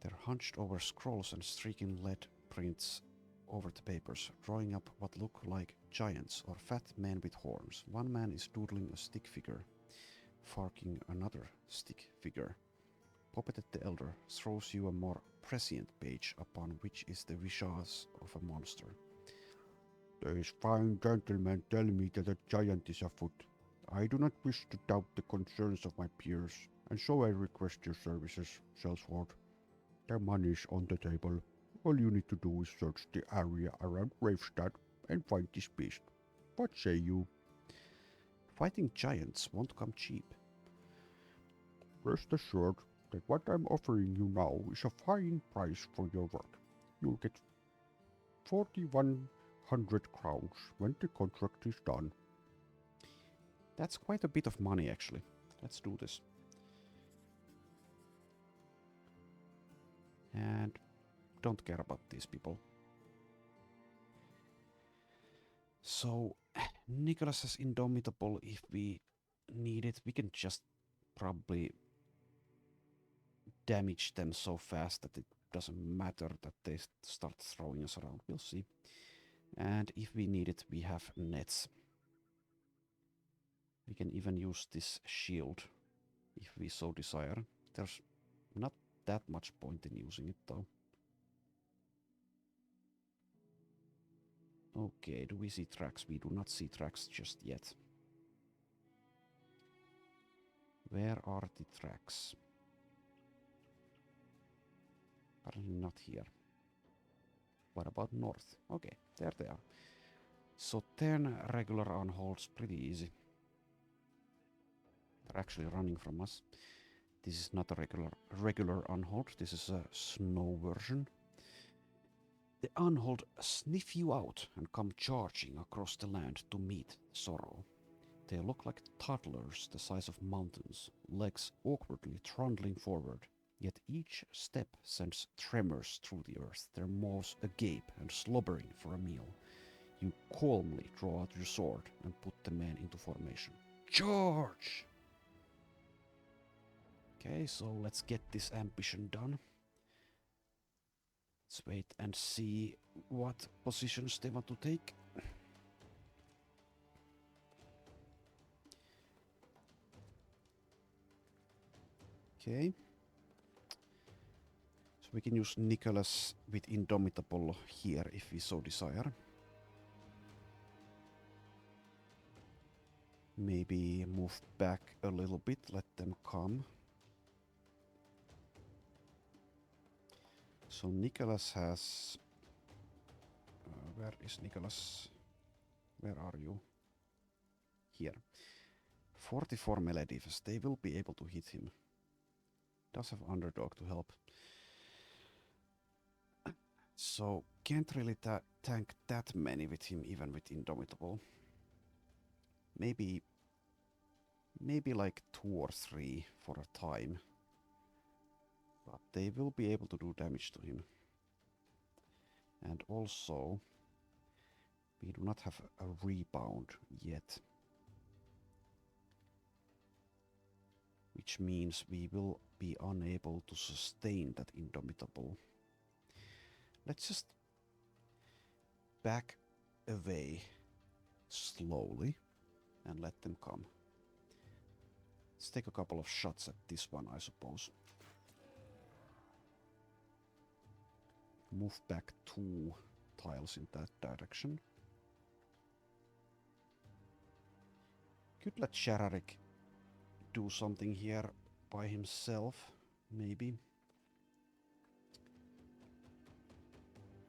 They're hunched over scrolls and streaking lead prints over the papers, drawing up what look like giants or fat men with horns. One man is doodling a stick figure, farking another stick figure. Poppetet the Elder throws you a more prescient page upon which is the visage of a monster. These fine gentlemen tell me that a giant is afoot. I do not wish to doubt the concerns of my peers, and so I request your services, Sellsworth. The money is on the table. All you need to do is search the area around Gravestad and find this beast. What say you? Fighting giants won't come cheap. Rest assured that what I'm offering you now is a fine price for your work. You'll get 4,100 crowns when the contract is done. That's quite a bit of money, actually. Let's do this. And don't care about these people. So, Nicholas is indomitable. If we need it, we can just probably damage them so fast that it doesn't matter that they start throwing us around. We'll see. And if we need it, we have nets. We can even use this shield if we so desire. There's not that much point in using it though. Okay, do we see tracks? We do not see tracks just yet. Where are the tracks? Apparently not here. What about north? Okay, there they are. So 10 regular Unholds, pretty easy. They're actually running from us. This is not a regular Unhold, this is a snow version. The Unhold sniff you out and come charging across the land to meet sorrow. They look like toddlers the size of mountains, legs awkwardly trundling forward, yet each step sends tremors through the earth, their maws agape and slobbering for a meal. You calmly draw out your sword and put the men into formation. Charge! Okay, so let's get this ambition done. Let's wait and see what positions they want to take. Okay. So We can use Nicholas with Indomitable here if we so desire. Maybe move back a little bit, let them come. So Nicholas has... where is Nicholas? Where are you? Here. 44 melee defense. They will be able to hit him. Does have Underdog to help. So can't really tank that many with him, even with Indomitable. Maybe like 2 or 3 for a time. But they will be able to do damage to him. And also, we do not have a rebound yet. Which means we will be unable to sustain that Indomitable. Let's just back away slowly and let them come. Let's take a couple of shots at this one, I suppose. Move back 2 tiles in that direction. Could let Shararik do something here by himself, maybe.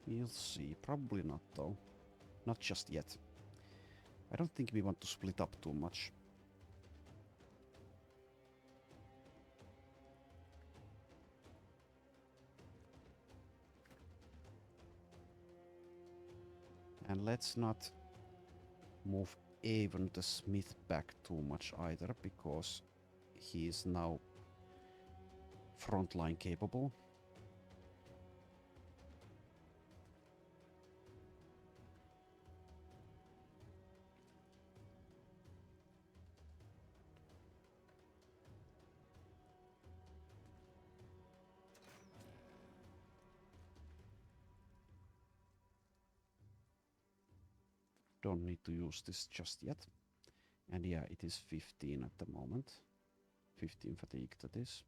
We'll see. Probably not, though. Not just yet. I don't think we want to split up too much. And let's not move even the Smith back too much either, because he is now frontline capable. Don't need to use this just yet. And yeah, it is 15 at the moment. 15 fatigue that is.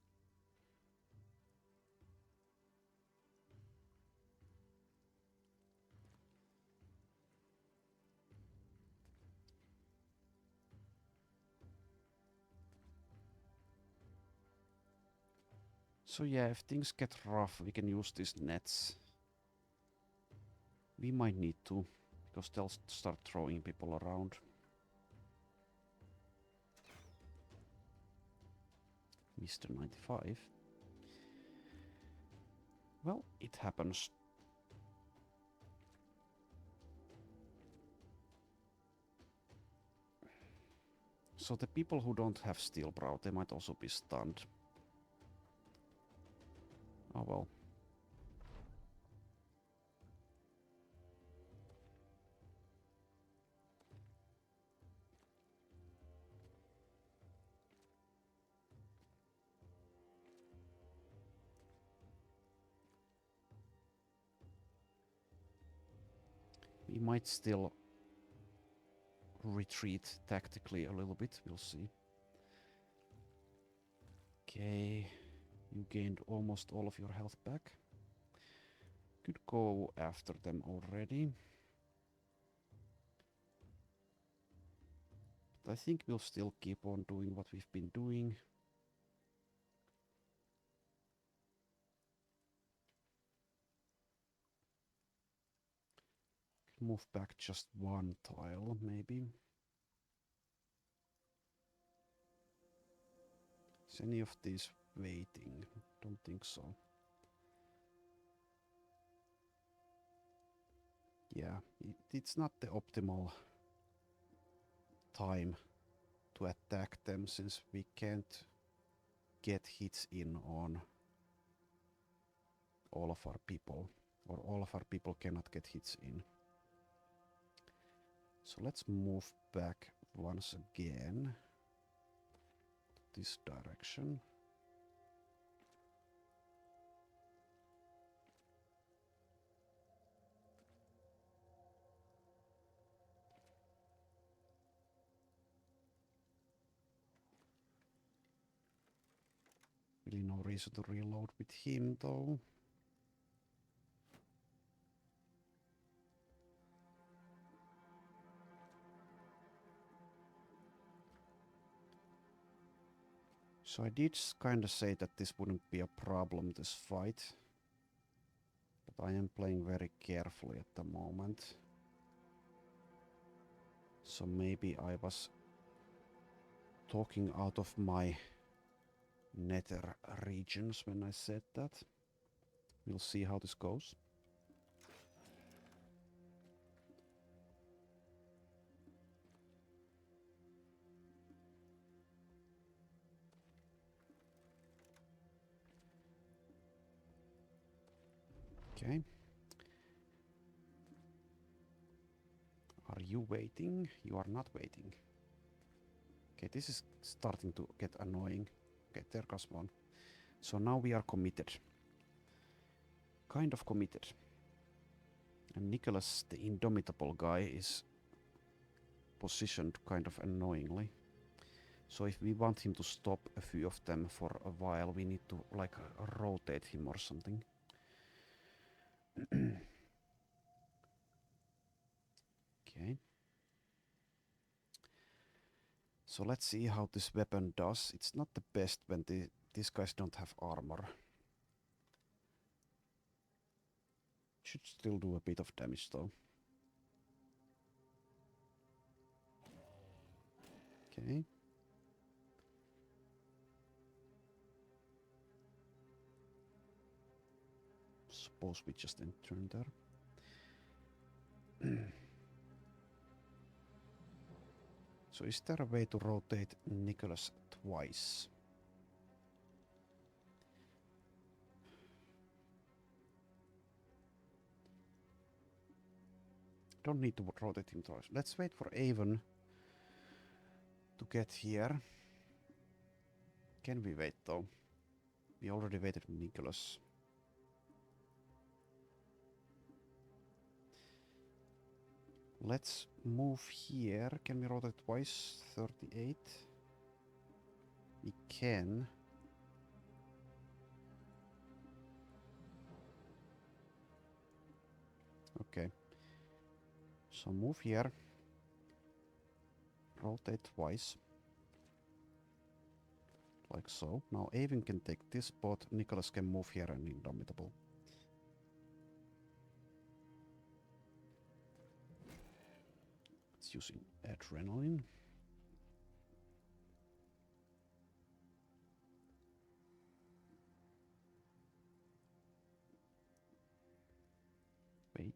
So yeah, if things get rough, we can use these nets. We might need to, because they'll start throwing people around. Mr. 95. Well, it happens. So the people who don't have Steel Brow, they might also be stunned. Oh well. We might still retreat tactically a little bit, we'll see. Okay, you gained almost all of your health back. Could go after them already. But I think we'll still keep on doing what we've been doing. Move back just 1 tile, maybe. Is any of these waiting? Don't think so. Yeah, it's not the optimal time to attack them, since we can't get hits in on all of our people, or all of our people cannot get hits in. So let's move back once again this direction. Really no reason to reload with him though. So I did kind of say that this wouldn't be a problem, this fight. But I am playing very carefully at the moment. So maybe I was talking out of my nether regions when I said that. We'll see how this goes. Okay. Are you waiting? You are not waiting. Okay, this is starting to get annoying. Okay, there goes one. So now we are committed. Kind of committed. And Nicholas, the indomitable guy, is positioned kind of annoyingly. So if we want him to stop a few of them for a while, we need to like rotate him or something. Okay. So let's see how this weapon does. It's not the best when these guys don't have armor. Should still do a bit of damage though. Okay. Suppose we just enter in there. So is there a way to rotate Nicholas twice? Don't need to rotate him twice. Let's wait for Avon to get here. Can we wait though? We already waited for Nicholas. Let's move here. Can we rotate twice? 38. We can. Okay. So move here. Rotate twice. Like so. Now Avon can take this spot. Nicholas can move here and Indomitable. It's using adrenaline. Wait.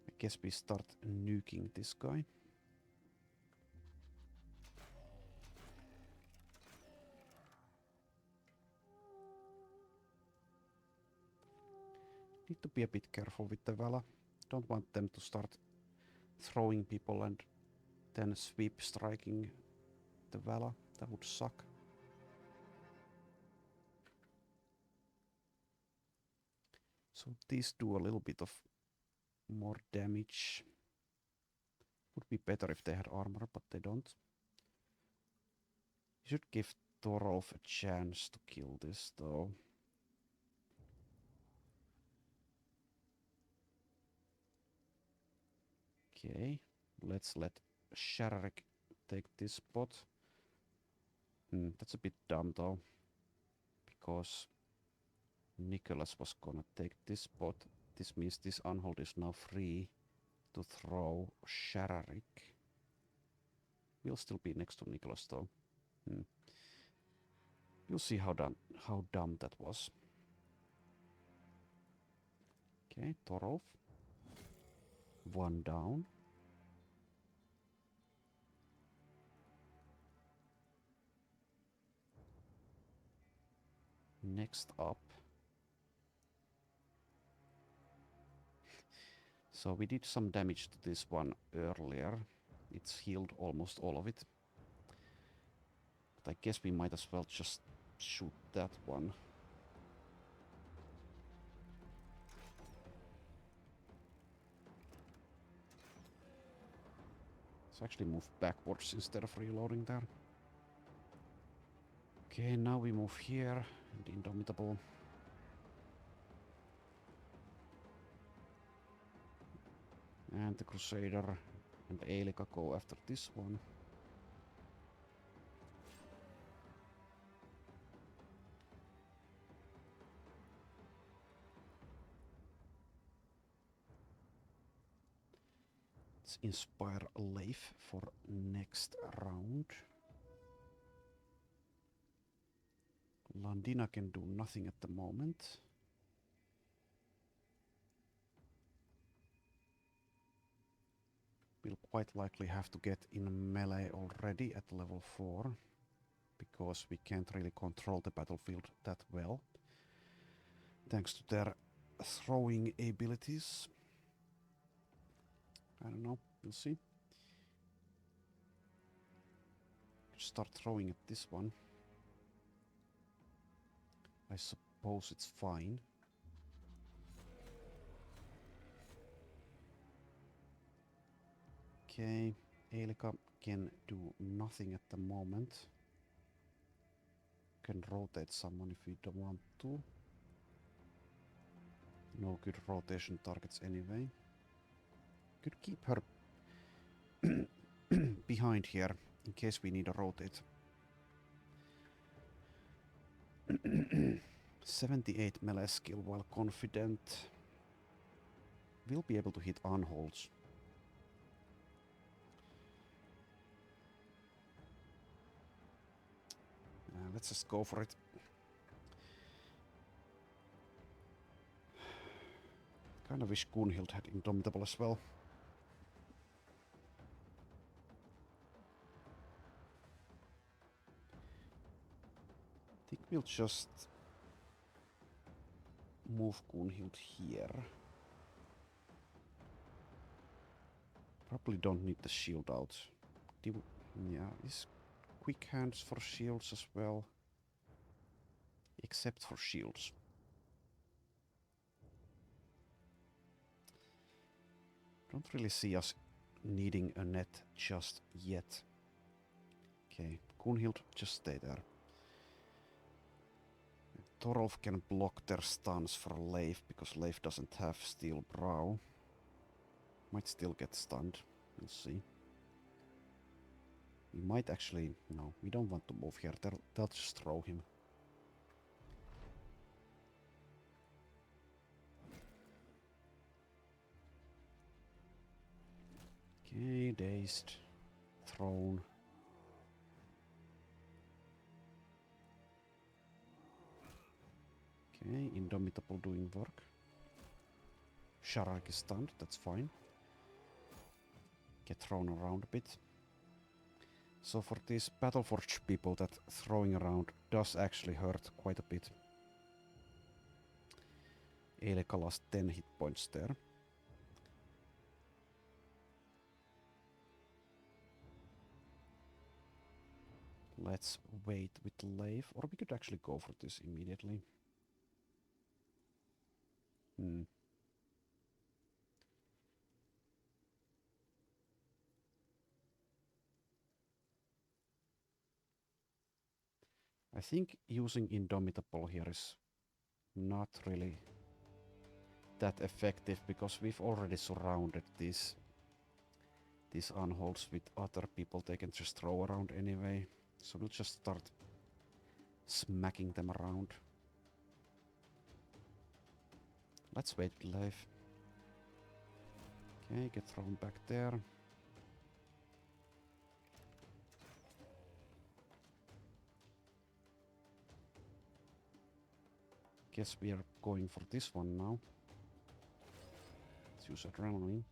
I guess we start nuking this guy. Need to be a bit careful with the Vala. Don't want them to start throwing people and then sweep striking the Vala. That would suck. So these do a little bit of more damage. Would be better if they had armor, but they don't. You should give Thorolf a chance to kill this though. Okay, let's let Sharek take this spot. That's a bit dumb though, because Nicholas was gonna take this spot. This means this Unhold is now free to throw Sharek. We'll still be next to Nicholas though. You'll see how dumb that was. Okay, Thorolf. One down. Next up. So we did some damage to this one earlier. It's healed almost all of it. But I guess we might as well just shoot that one. Let's actually move backwards instead of reloading there. Okay, now we move here. And Indomitable. And the Crusader and Eilika go after this one. Let's inspire Leif for next round. Landina can do nothing at the moment. We'll quite likely have to get in melee already at level 4, because we can't really control the battlefield that well, thanks to their throwing abilities. I don't know, we'll see. Start throwing at this one. I suppose it's fine. Okay, Elika can do nothing at the moment. Can rotate someone if we don't want to. No good rotation targets anyway. Could keep her behind here in case we need a rotate. 78 melee skill while confident. We'll be able to hit Unholds. Let's just go for it. Kinda wish Gunhild had Indomitable as well. I think we'll just move Gunhild here. Probably don't need the shield out. Yeah, is quick hands for shields as well. Except for shields. Don't really see us needing a net just yet. Okay, Gunhild, just stay there. Thorolf can block their stuns for Leif, because Leif doesn't have Steel Brow. Might still get stunned, we'll see. We might actually... no, we don't want to move here, they'll just throw him. Okay, dazed. Thrown. Okay, Indomitable doing work. Sharak is stunned, that's fine. Get thrown around a bit. So for these Battleforged people, that throwing around does actually hurt quite a bit. Elika lost 10 hit points there. Let's wait with Leif, or we could actually go for this immediately. I think using Indomitable here is not really that effective, because we've already surrounded these Unholds with other people they can just throw around anyway. So we'll just start smacking them around. Let's wait with Leif. Okay, get thrown back there. Guess we are going for this one now. Let's use Adrenaline.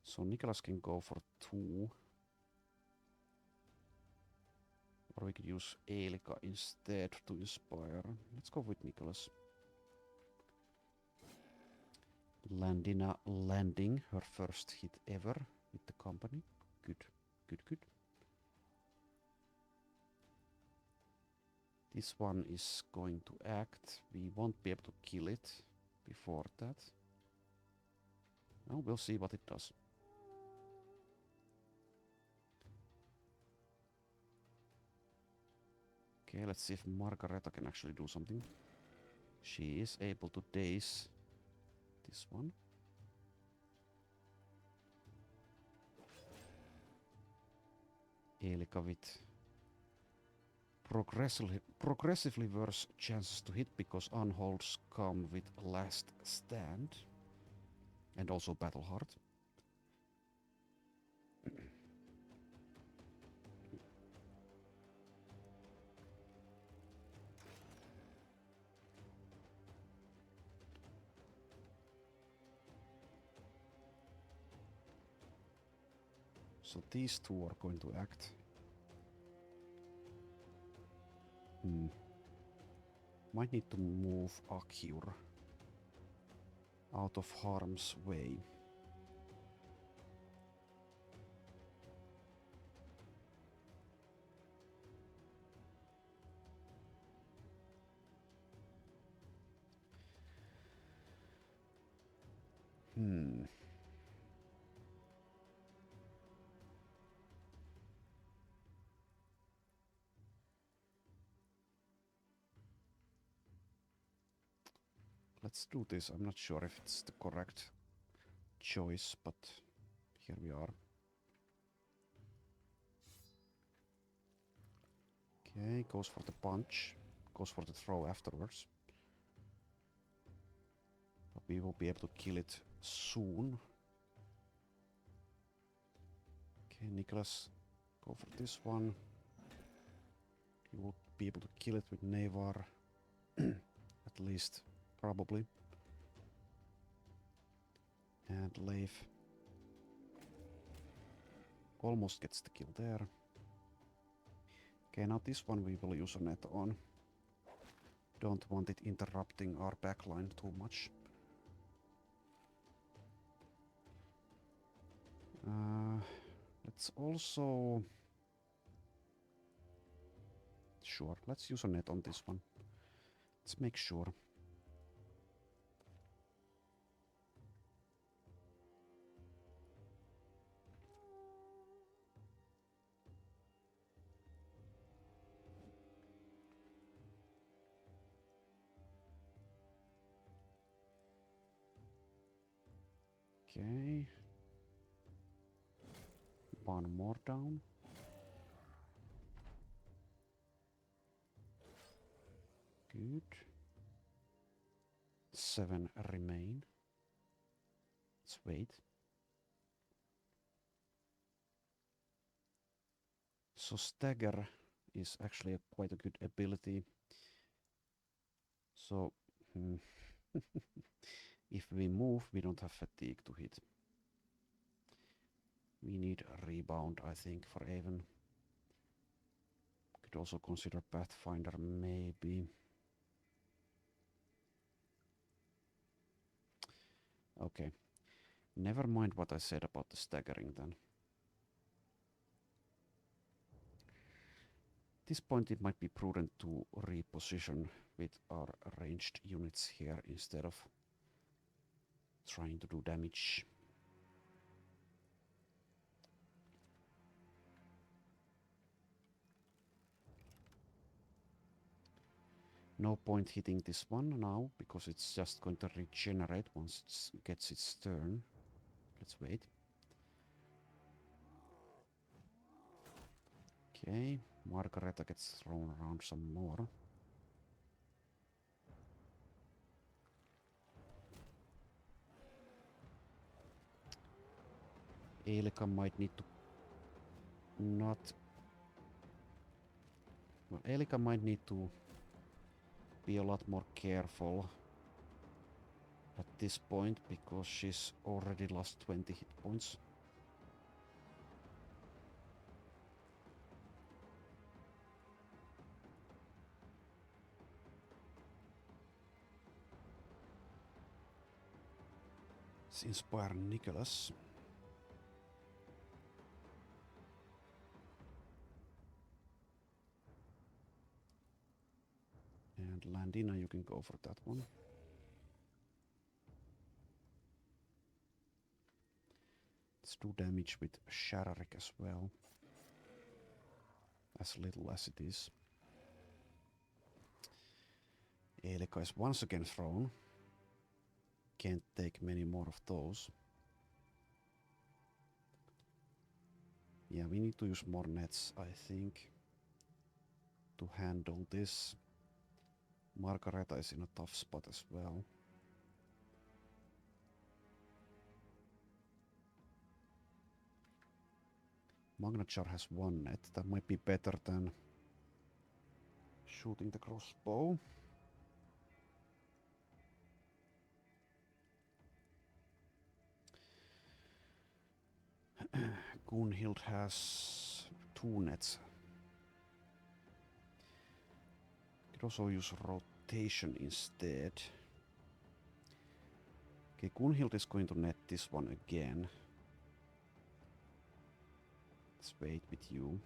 So Nicholas can go for 2. Or we could use Elika instead to inspire. Let's go with Nicholas. Landina landing her first hit ever with the company. Good, good, good. This one is going to act. We won't be able to kill it before that. Well, we'll see what it does. Okay, let's see if Margareta can actually do something. She is able to daze this one. Elika with progressively worse chances to hit because Unholds come with Last Stand and also Battle Heart. So these two are going to act. Might need to move Akyur out of harm's way. Let's do this. I'm not sure if it's the correct choice, but here we are. Okay, goes for the punch. Goes for the throw afterwards. But we will be able to kill it soon. Okay, Nicholas, go for this one. You will be able to kill it with Nevar. At least, probably. And Leif almost gets the kill there. Okay, now this one we will use a net on. Don't want it interrupting our backline too much. Let's also... Sure, let's use a net on this one. Let's make sure. Okay. One more down. Good. 7 remain. Let's wait. So stagger is actually quite a good ability. So if we move, we don't have fatigue to hit. We need a rebound, I think, for Avon. Could also consider Pathfinder, maybe. Okay. Never mind what I said about the staggering then. At this point it might be prudent to reposition with our ranged units here instead of trying to do damage. No point hitting this one now, because it's just going to regenerate once it gets its turn. Let's wait. Okay, Margareta gets thrown around some more. Elika might need to not... Well, Elika might need to be a lot more careful at this point, because she's already lost 20 hit points. Let's inspire Nicholas. And Landina, you can go for that one. Let's do damage with Shararik as well. As little as it is. Elika is once again thrown. Can't take many more of those. Yeah, we need to use more nets, I think. to handle this. Margareta is in a tough spot as well. Magnachar has one net. That might be better than shooting the crossbow. Gunhild has two nets. Could also use rotation instead. Okay, Gunhild is going to net this one again. Let's wait with you.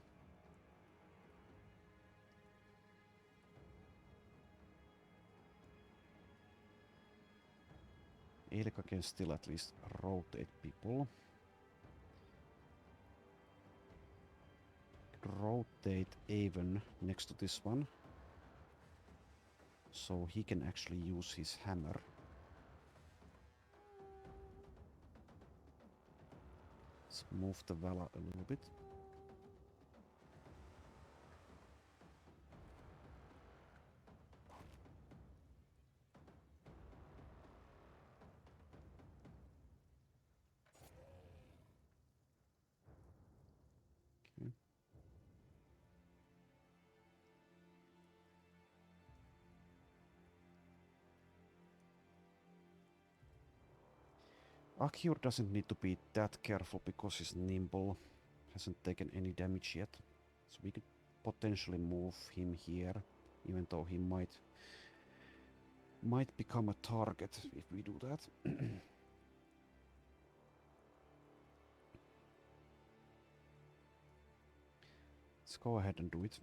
Elika can still at least rotate people. Rotate Avon next to this one. So he can actually use his hammer. Let's move the Vala a little bit. Okay. Akyur doesn't need to be that careful because he's nimble. Hasn't taken any damage yet. So we could potentially move him here, even though he might become a target if we do that. Let's go ahead and do it.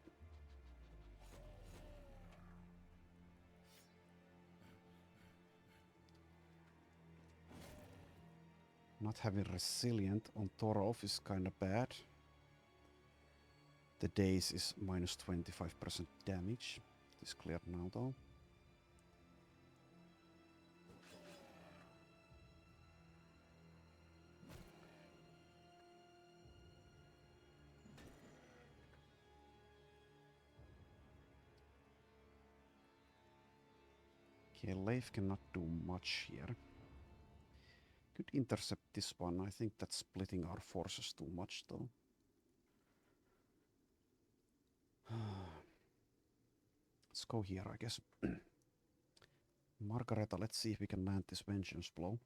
Not having resilient on Torov is kinda bad. The daze is minus 25% damage. It is cleared now though. Okay, Leif cannot do much here. Could intercept this one. I think that's splitting our forces too much though. Let's go here, I guess. Margareta, let's see if we can land this vengeance blow.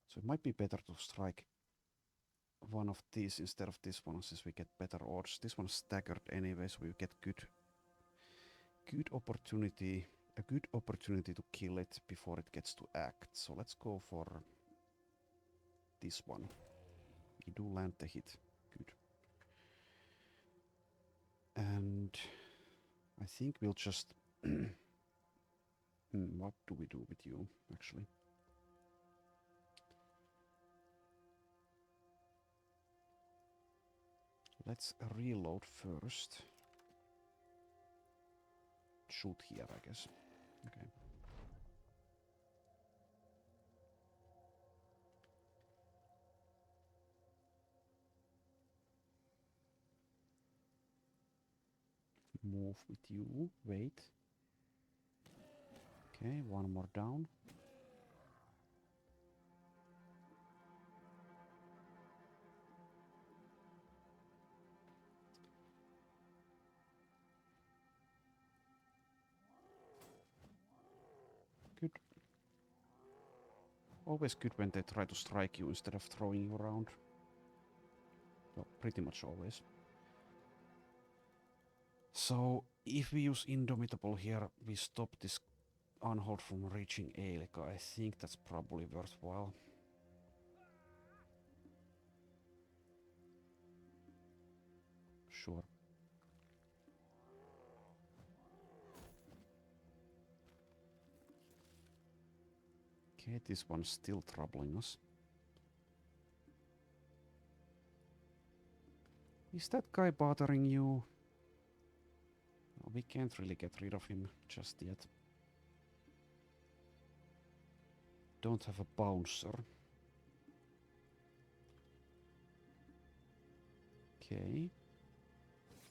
So it might be better to strike one of these instead of this one, since we get better odds. This one's staggered anyway, so we get good opportunity, a good opportunity to kill it before it gets to act. So let's go for this one. We do land the hit. Good. And I think we'll just... what do we do with you, actually? Let's reload first. Shoot here, I guess. Okay. Move with you. Wait. Okay, one more down. Good. Always good when they try to strike you instead of throwing you around. Well, pretty much always. So, if we use Indomitable here, we stop this Unhold from reaching Elika. I think that's probably worthwhile. Sure. Okay, this one's still troubling us. Is that guy bothering you? Well, we can't really get rid of him just yet. Don't have a bouncer. Okay.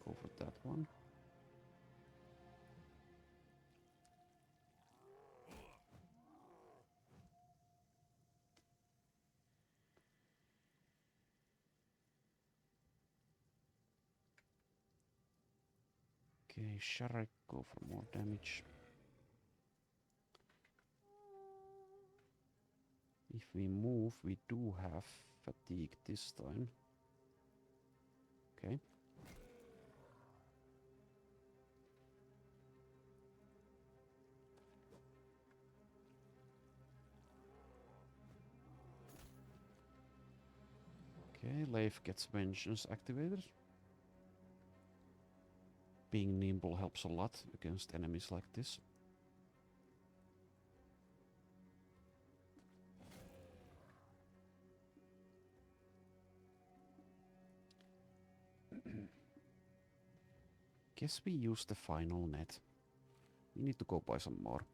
Go for that one. Okay, Sharek, go for more damage. If we move, we do have fatigue this time. Okay. Okay, Leif gets vengeance activated. Being nimble helps a lot against enemies like this. Guess we use the final net. We need to go buy some more.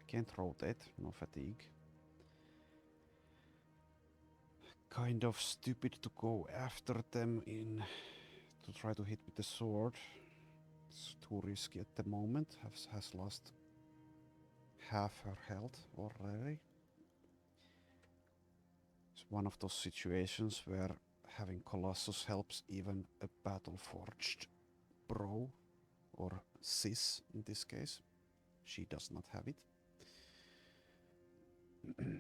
Can't rotate, no fatigue. Kind of stupid to go after them to try to hit with the sword. It's too risky at the moment. Has lost half her health already. It's one of those situations where having Colossus helps even a battle-forged bro, or sis in this case. She does not have it. Okay,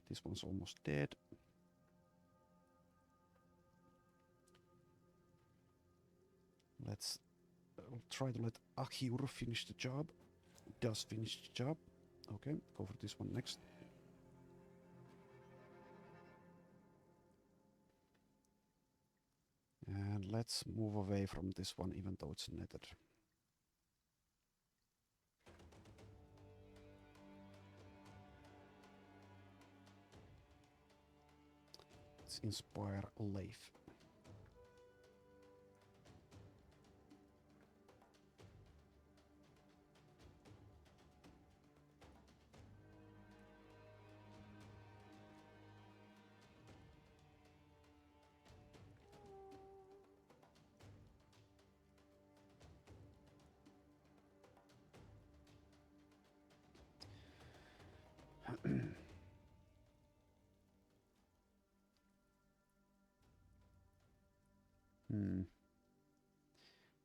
this one's almost dead. Let's try to let Achiur finish the job. Does finish the job. Okay, go for this one next. And let's move away from this one, even though it's netted. Let's inspire Leif.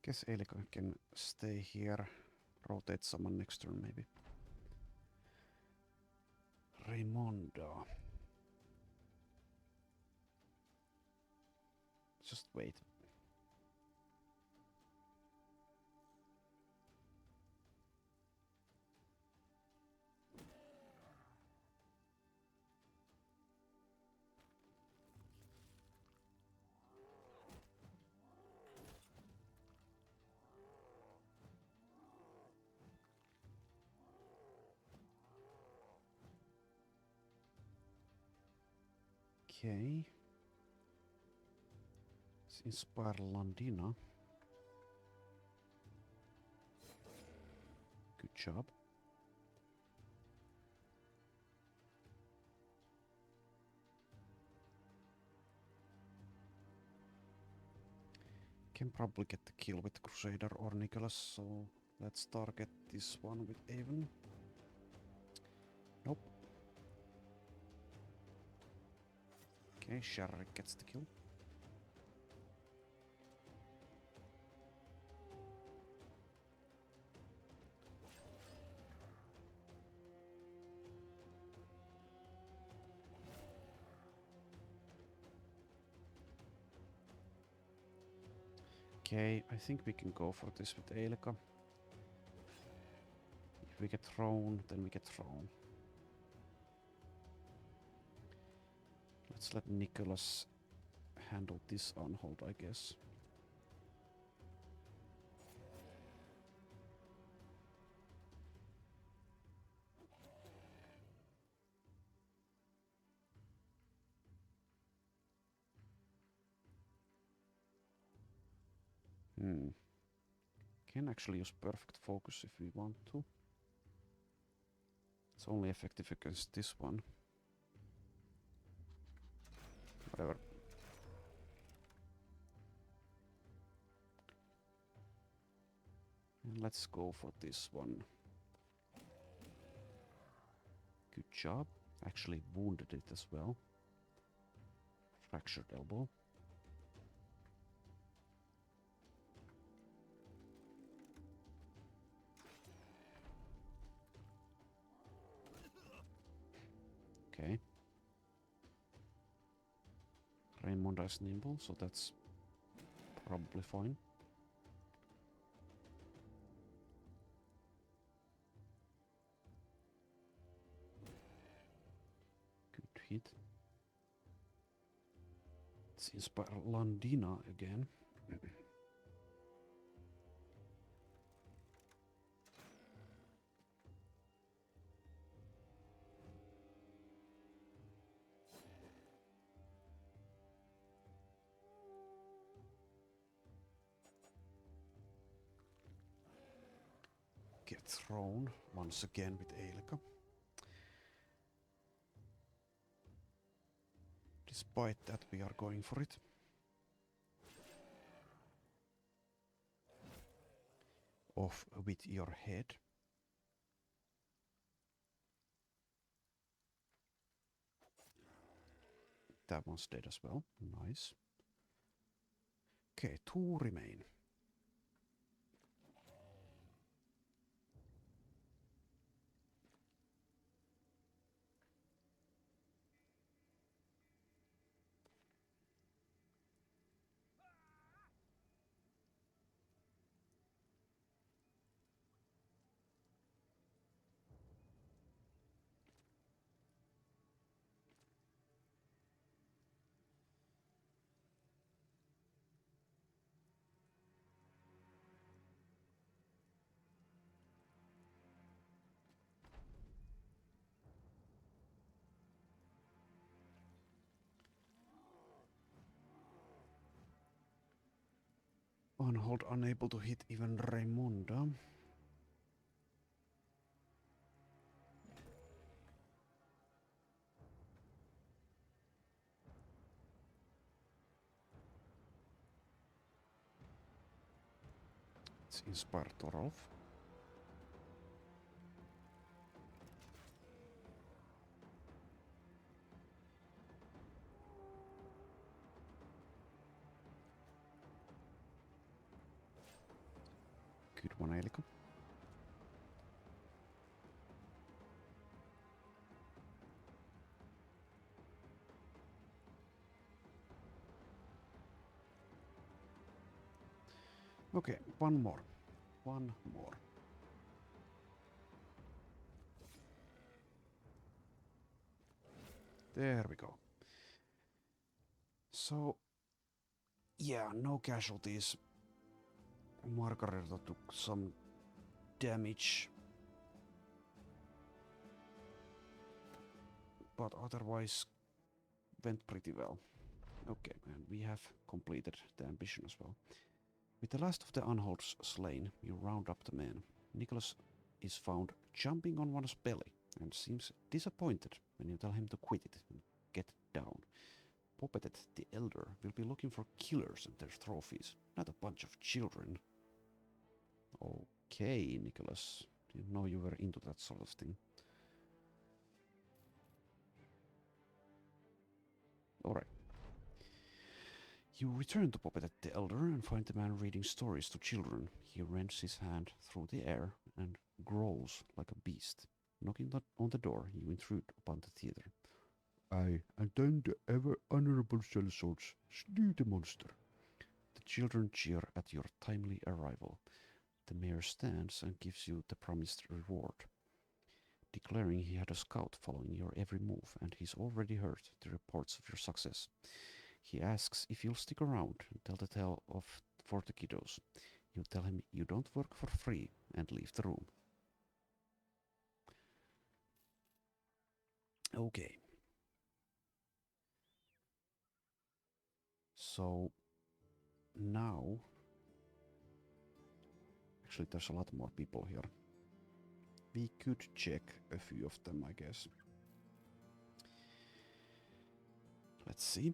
Guess Elika can stay here, rotate someone next turn maybe. Raymondo. Just wait. Okay. Let's inspire Landina. Good job. Can probably get the kill with Crusader or Nicholas, so let's target this one with Avon. Nope. Okay, Sharrik gets the kill. Okay, I think we can go for this with Elika. If we get thrown, then we get thrown. Let's let Nicholas handle this Unhold, I guess. Can actually use perfect focus if we want to. It's only effective against this one. Whatever. And let's go for this one. Good job. Actually wounded it as well. Fractured elbow. Okay. Raimonda is nimble, so that's probably fine. Good hit. Let's inspire Landina again. Get thrown once again with Eilika. Despite that, we are going for it. Off with your head. That one's dead as well. Nice. Okay, 2 remain. Unhold unable to hit even Raimonda. Let's inspire Torolf. Good one, Eilika. Okay, one more. One more. There we go. So, yeah, no casualties. Margareta took some damage. But otherwise went pretty well. Okay, and we have completed the ambition as well. With the last of the Unholds slain, you round up the men. Nicholas is found jumping on one's belly and seems disappointed when you tell him to quit it and get down. Poppetet the Elder will be looking for killers and their trophies, not a bunch of children. Okay, Nicholas. Didn't know you were into that sort of thing. Alright. You return to Poppetet the Elder and find the man reading stories to children. He rends his hand through the air and growls like a beast. Knocking on the door, you intrude upon the theater. I attend the ever honorable sellswords. Slew the monster. The children cheer at your timely arrival. The mayor stands and gives you the promised reward, declaring he had a scout following your every move and he's already heard the reports of your success. He asks if you'll stick around and tell the tale for the kiddos. You tell him you don't work for free and leave the room. Okay. So now Actually, there's a lot more people here. We could check a few of them, I guess. Let's see.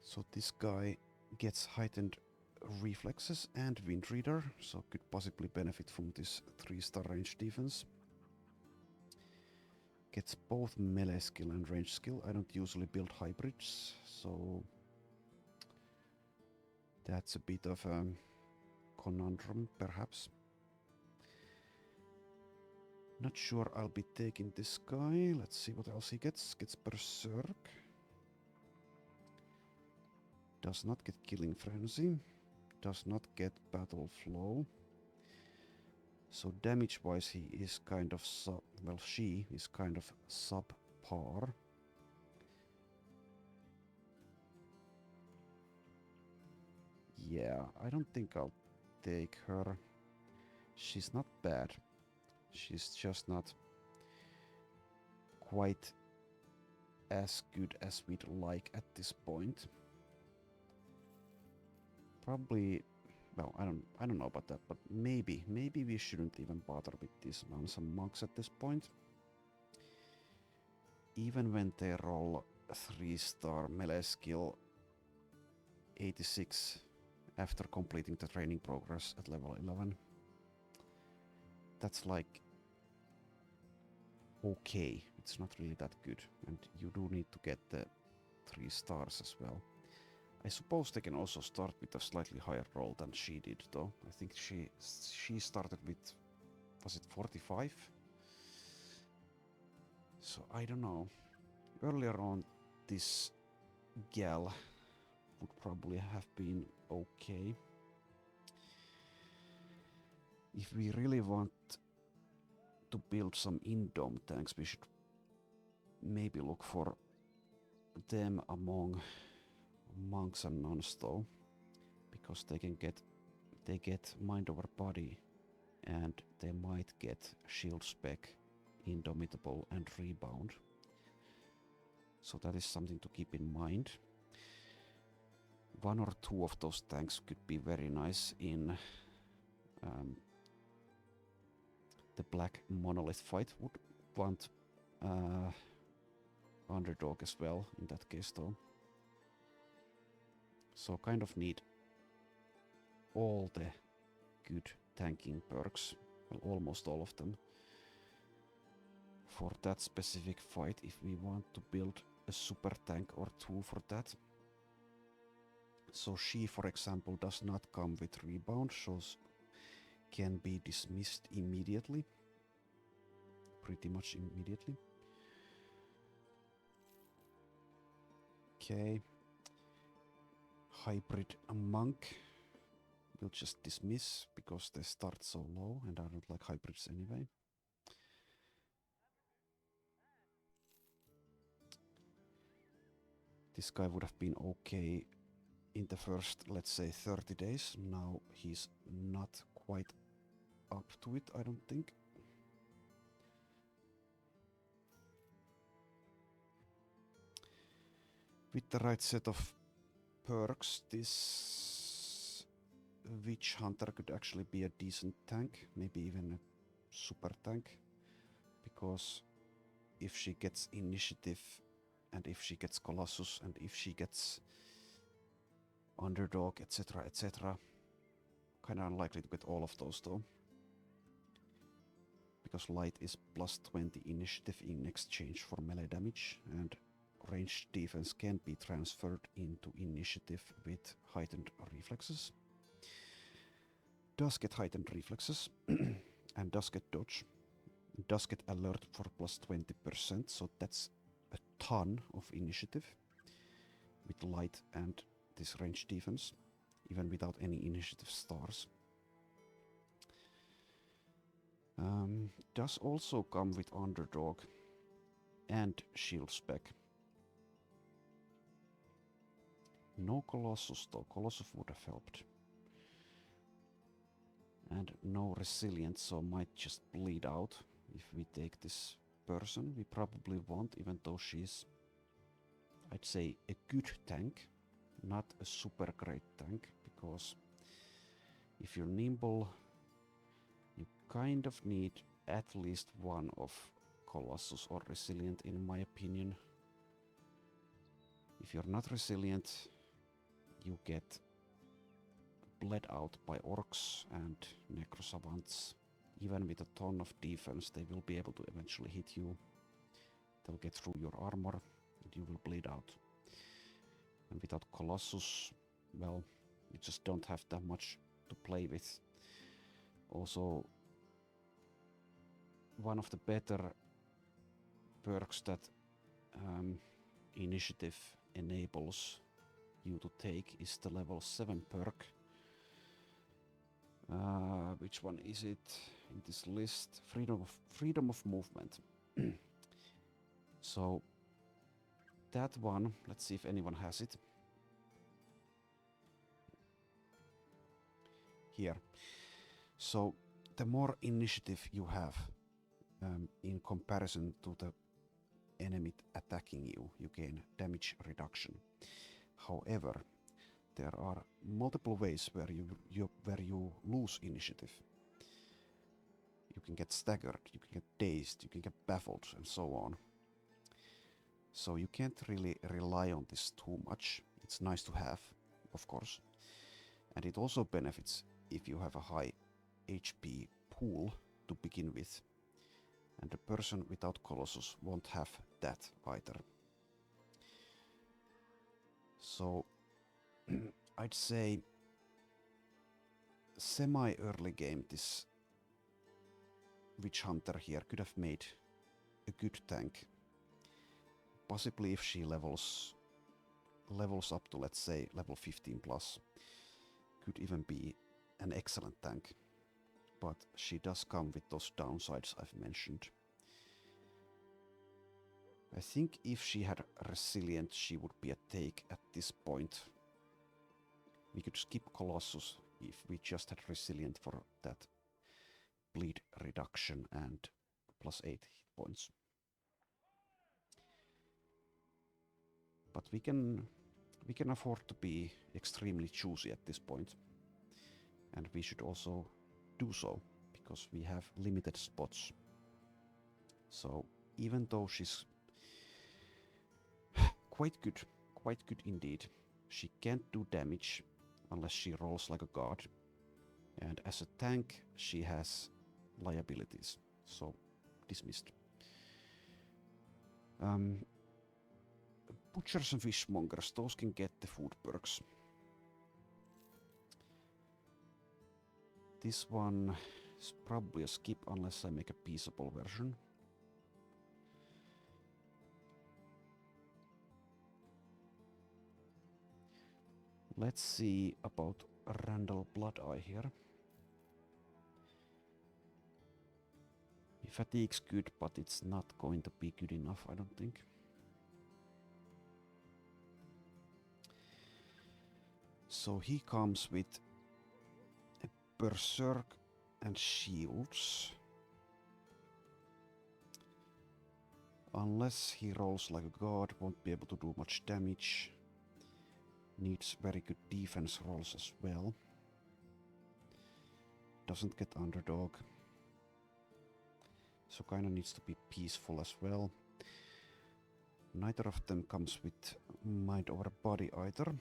So this guy gets heightened reflexes and wind reader, so could possibly benefit from this 3-star range defense. Gets both melee skill and range skill. I don't usually build hybrids, so that's a bit of a conundrum, perhaps. Not sure I'll be taking this guy. Let's see what else he gets. Gets Berserk. Does not get Killing Frenzy. Does not get Battle Flow. So damage-wise he is kind of she is kind of subpar. Yeah, I don't think I'll take her. She's not bad. She's just not quite as good as we'd like at this point. Probably, well, I don't know about that, but maybe we shouldn't even bother with these some monks at this point. Even when they roll 3-star melee skill 86 after completing the training progress at level 11. That's like okay, it's not really that good, and you do need to get the 3 stars as well. I suppose they can also start with a slightly higher roll than she did, though. I think she started with, was it 45? So I don't know. Earlier on, this gal would probably have been okay. If we really want to build some in-dome tanks, we should maybe look for them among monks and nuns, though, because they get mind over body, and they might get shield spec, indomitable, and rebound. So that is something to keep in mind. 1 or 2 of those tanks could be very nice in the black monolith fight. Would want underdog as well in that case, though. So kind of need all the good tanking perks, well, almost all of them, for that specific fight if we want to build a super tank or 2 for that. So she, for example, does not come with rebound, so can be dismissed immediately, pretty much immediately. Okay. Hybrid monk will just dismiss because they start so low, and I don't like hybrids anyway. This guy would have been okay in the first, let's say, 30 days. Now he's not quite up to it, I don't think. With the right set of perks, this Witch Hunter could actually be a decent tank, maybe even a super tank, because if she gets initiative, and if she gets Colossus, and if she gets underdog, etc., etc., kind of unlikely to get all of those, though, because light is plus 20 initiative in exchange for melee damage, and ranged defense can be transferred into initiative with heightened reflexes. Does get heightened reflexes and does get dodge. Does get alert for plus 20%, so that's a ton of initiative with light and this ranged defense, even without any initiative stars. Does also come with underdog and shield spec. No Colossus, though. Colossus would have helped. And no resilience, so might just bleed out if we take this person. We probably won't, even though she's, I'd say, a good tank, not a super great tank, because If you're nimble, you kind of need at least one of Colossus or Resilient, in my opinion. If you're not resilient, you get bled out by orcs and necrosavants. Even with a ton of defense, they will be able to eventually hit you. They'll get through your armor and you will bleed out. And without Colossus, well, you just don't have that much to play with. Also, one of the better perks that initiative enables you to take is the level 7 perk. Which one is it in this list? Freedom of movement. So that one, let's see if anyone has it. Here. So the more initiative you have in comparison to the enemy attacking you, you gain damage reduction. However, there are multiple ways where you lose initiative. You can get staggered, you can get dazed, you can get baffled, and so on. So you can't really rely on this too much. It's nice to have, of course. And it also benefits if you have a high HP pool to begin with. And the person without Colossus won't have that either. So I'd say semi-early game this Witch Hunter here could have made a good tank. Possibly if she levels up to, let's say, level 15 plus, could even be an excellent tank. But she does come with those downsides I've mentioned. I think if she had Resilient, she would be a take at this point. We could skip Colossus if we just had Resilient for that bleed reduction and plus 8 hit points. But we can afford to be extremely choosy at this point. And we should also do so, because we have limited spots. So even though she's quite good indeed, she can't do damage unless she rolls like a god. And as a tank, she has liabilities, so dismissed. Butchers and fishmongers, those can get the food perks. This one is probably a skip unless I make a peaceable version. Let's see about Randall Bloodeye here. Fatigue's good, but it's not going to be good enough, I don't think. So he comes with a Berserk and Shields. Unless he rolls like a god, won't be able to do much damage. Needs very good defense rolls as well. Doesn't get underdog. So kinda needs to be peaceful as well. Neither of them comes with mind over body either.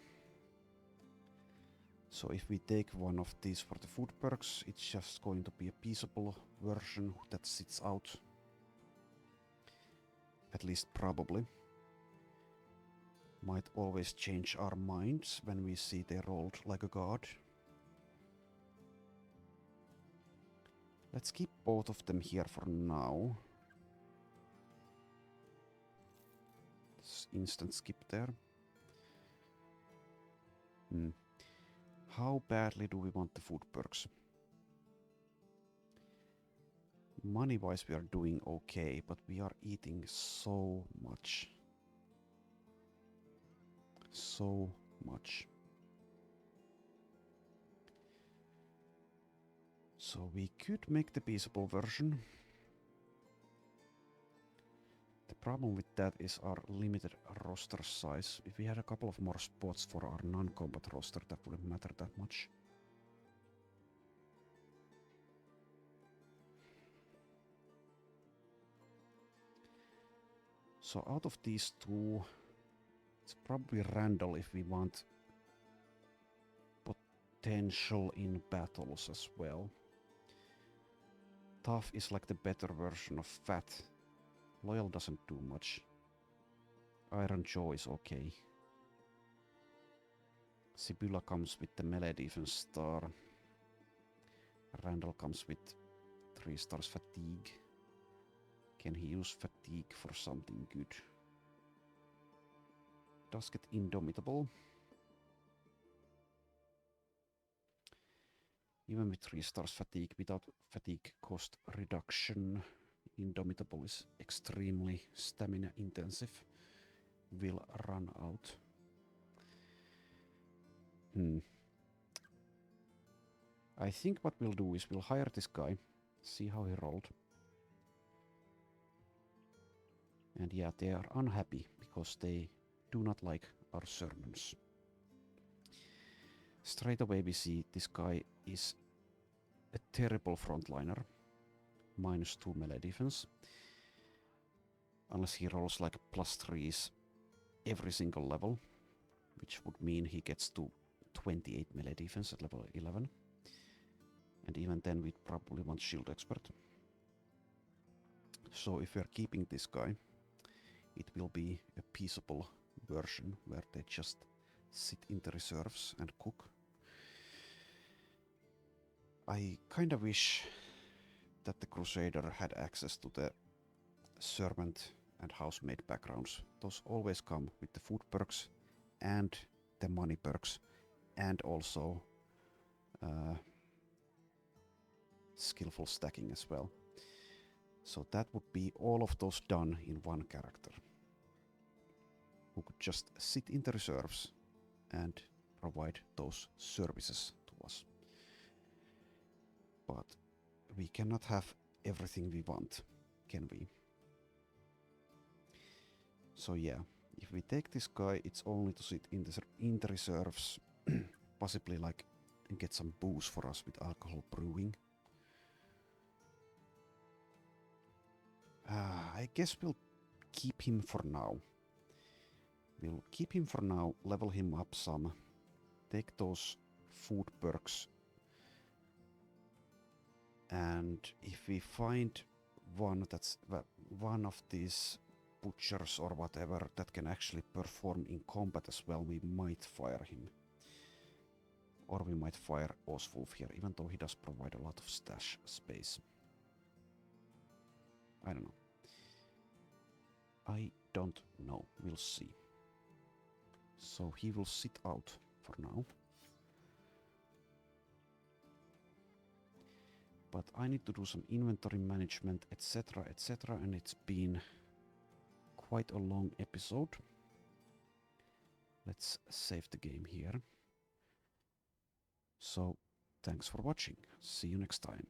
So if we take one of these for the food perks, it's just going to be a peaceable version that sits out. At least probably. Might always change our minds when we see they rolled like a god. Let's keep both of them here for now. Instant skip there. How badly do we want the food perks? Money-wise we are doing okay, but we are eating so much. So much. So we could make the peaceable version. The problem with that is our limited roster size. If we had a couple of more spots for our non-combat roster, that wouldn't matter that much. So out of these two, it's probably Randall if we want potential in battles as well. Tough is like the better version of Fat. Loyal doesn't do much. Iron Jaw is okay. Sibula comes with the melee defense star. Randall comes with 3 stars fatigue. Can he use fatigue for something good? Does get indomitable. Even with 3 stars fatigue, without fatigue cost reduction, indomitable is extremely stamina intensive. Will run out. I think what we'll do is we'll hire this guy, see how he rolled. And yeah, they are unhappy because they do not like our sermons. Straight away we see this guy is a terrible frontliner. -2 melee defense. Unless he rolls like +3s every single level, which would mean he gets to 28 melee defense at level 11. And even then we'd probably want Shield Expert. So if we're keeping this guy, it will be a peaceable version where they just sit in the reserves and cook. I kinda wish that the Crusader had access to the servant and housemaid backgrounds. Those always come with the food perks and the money perks and also skillful stacking as well. So that would be all of those done in one character, who could just sit in the reserves and provide those services to us. But we cannot have everything we want, can we? So yeah, if we take this guy, it's only to sit in the reserves, possibly like get some booze for us with alcohol brewing. I guess we'll keep him for now. We'll keep him for now, level him up some, take those food perks, and if we find one that's one of these butchers or whatever that can actually perform in combat as well, we might fire him. Or we might fire Oswulf here, even though he does provide a lot of stash space. I don't know. I don't know. We'll see. So he will sit out for now. But I need to do some inventory management, etc., etc., and it's been quite a long episode. Let's save the game here. So, thanks for watching. See you next time.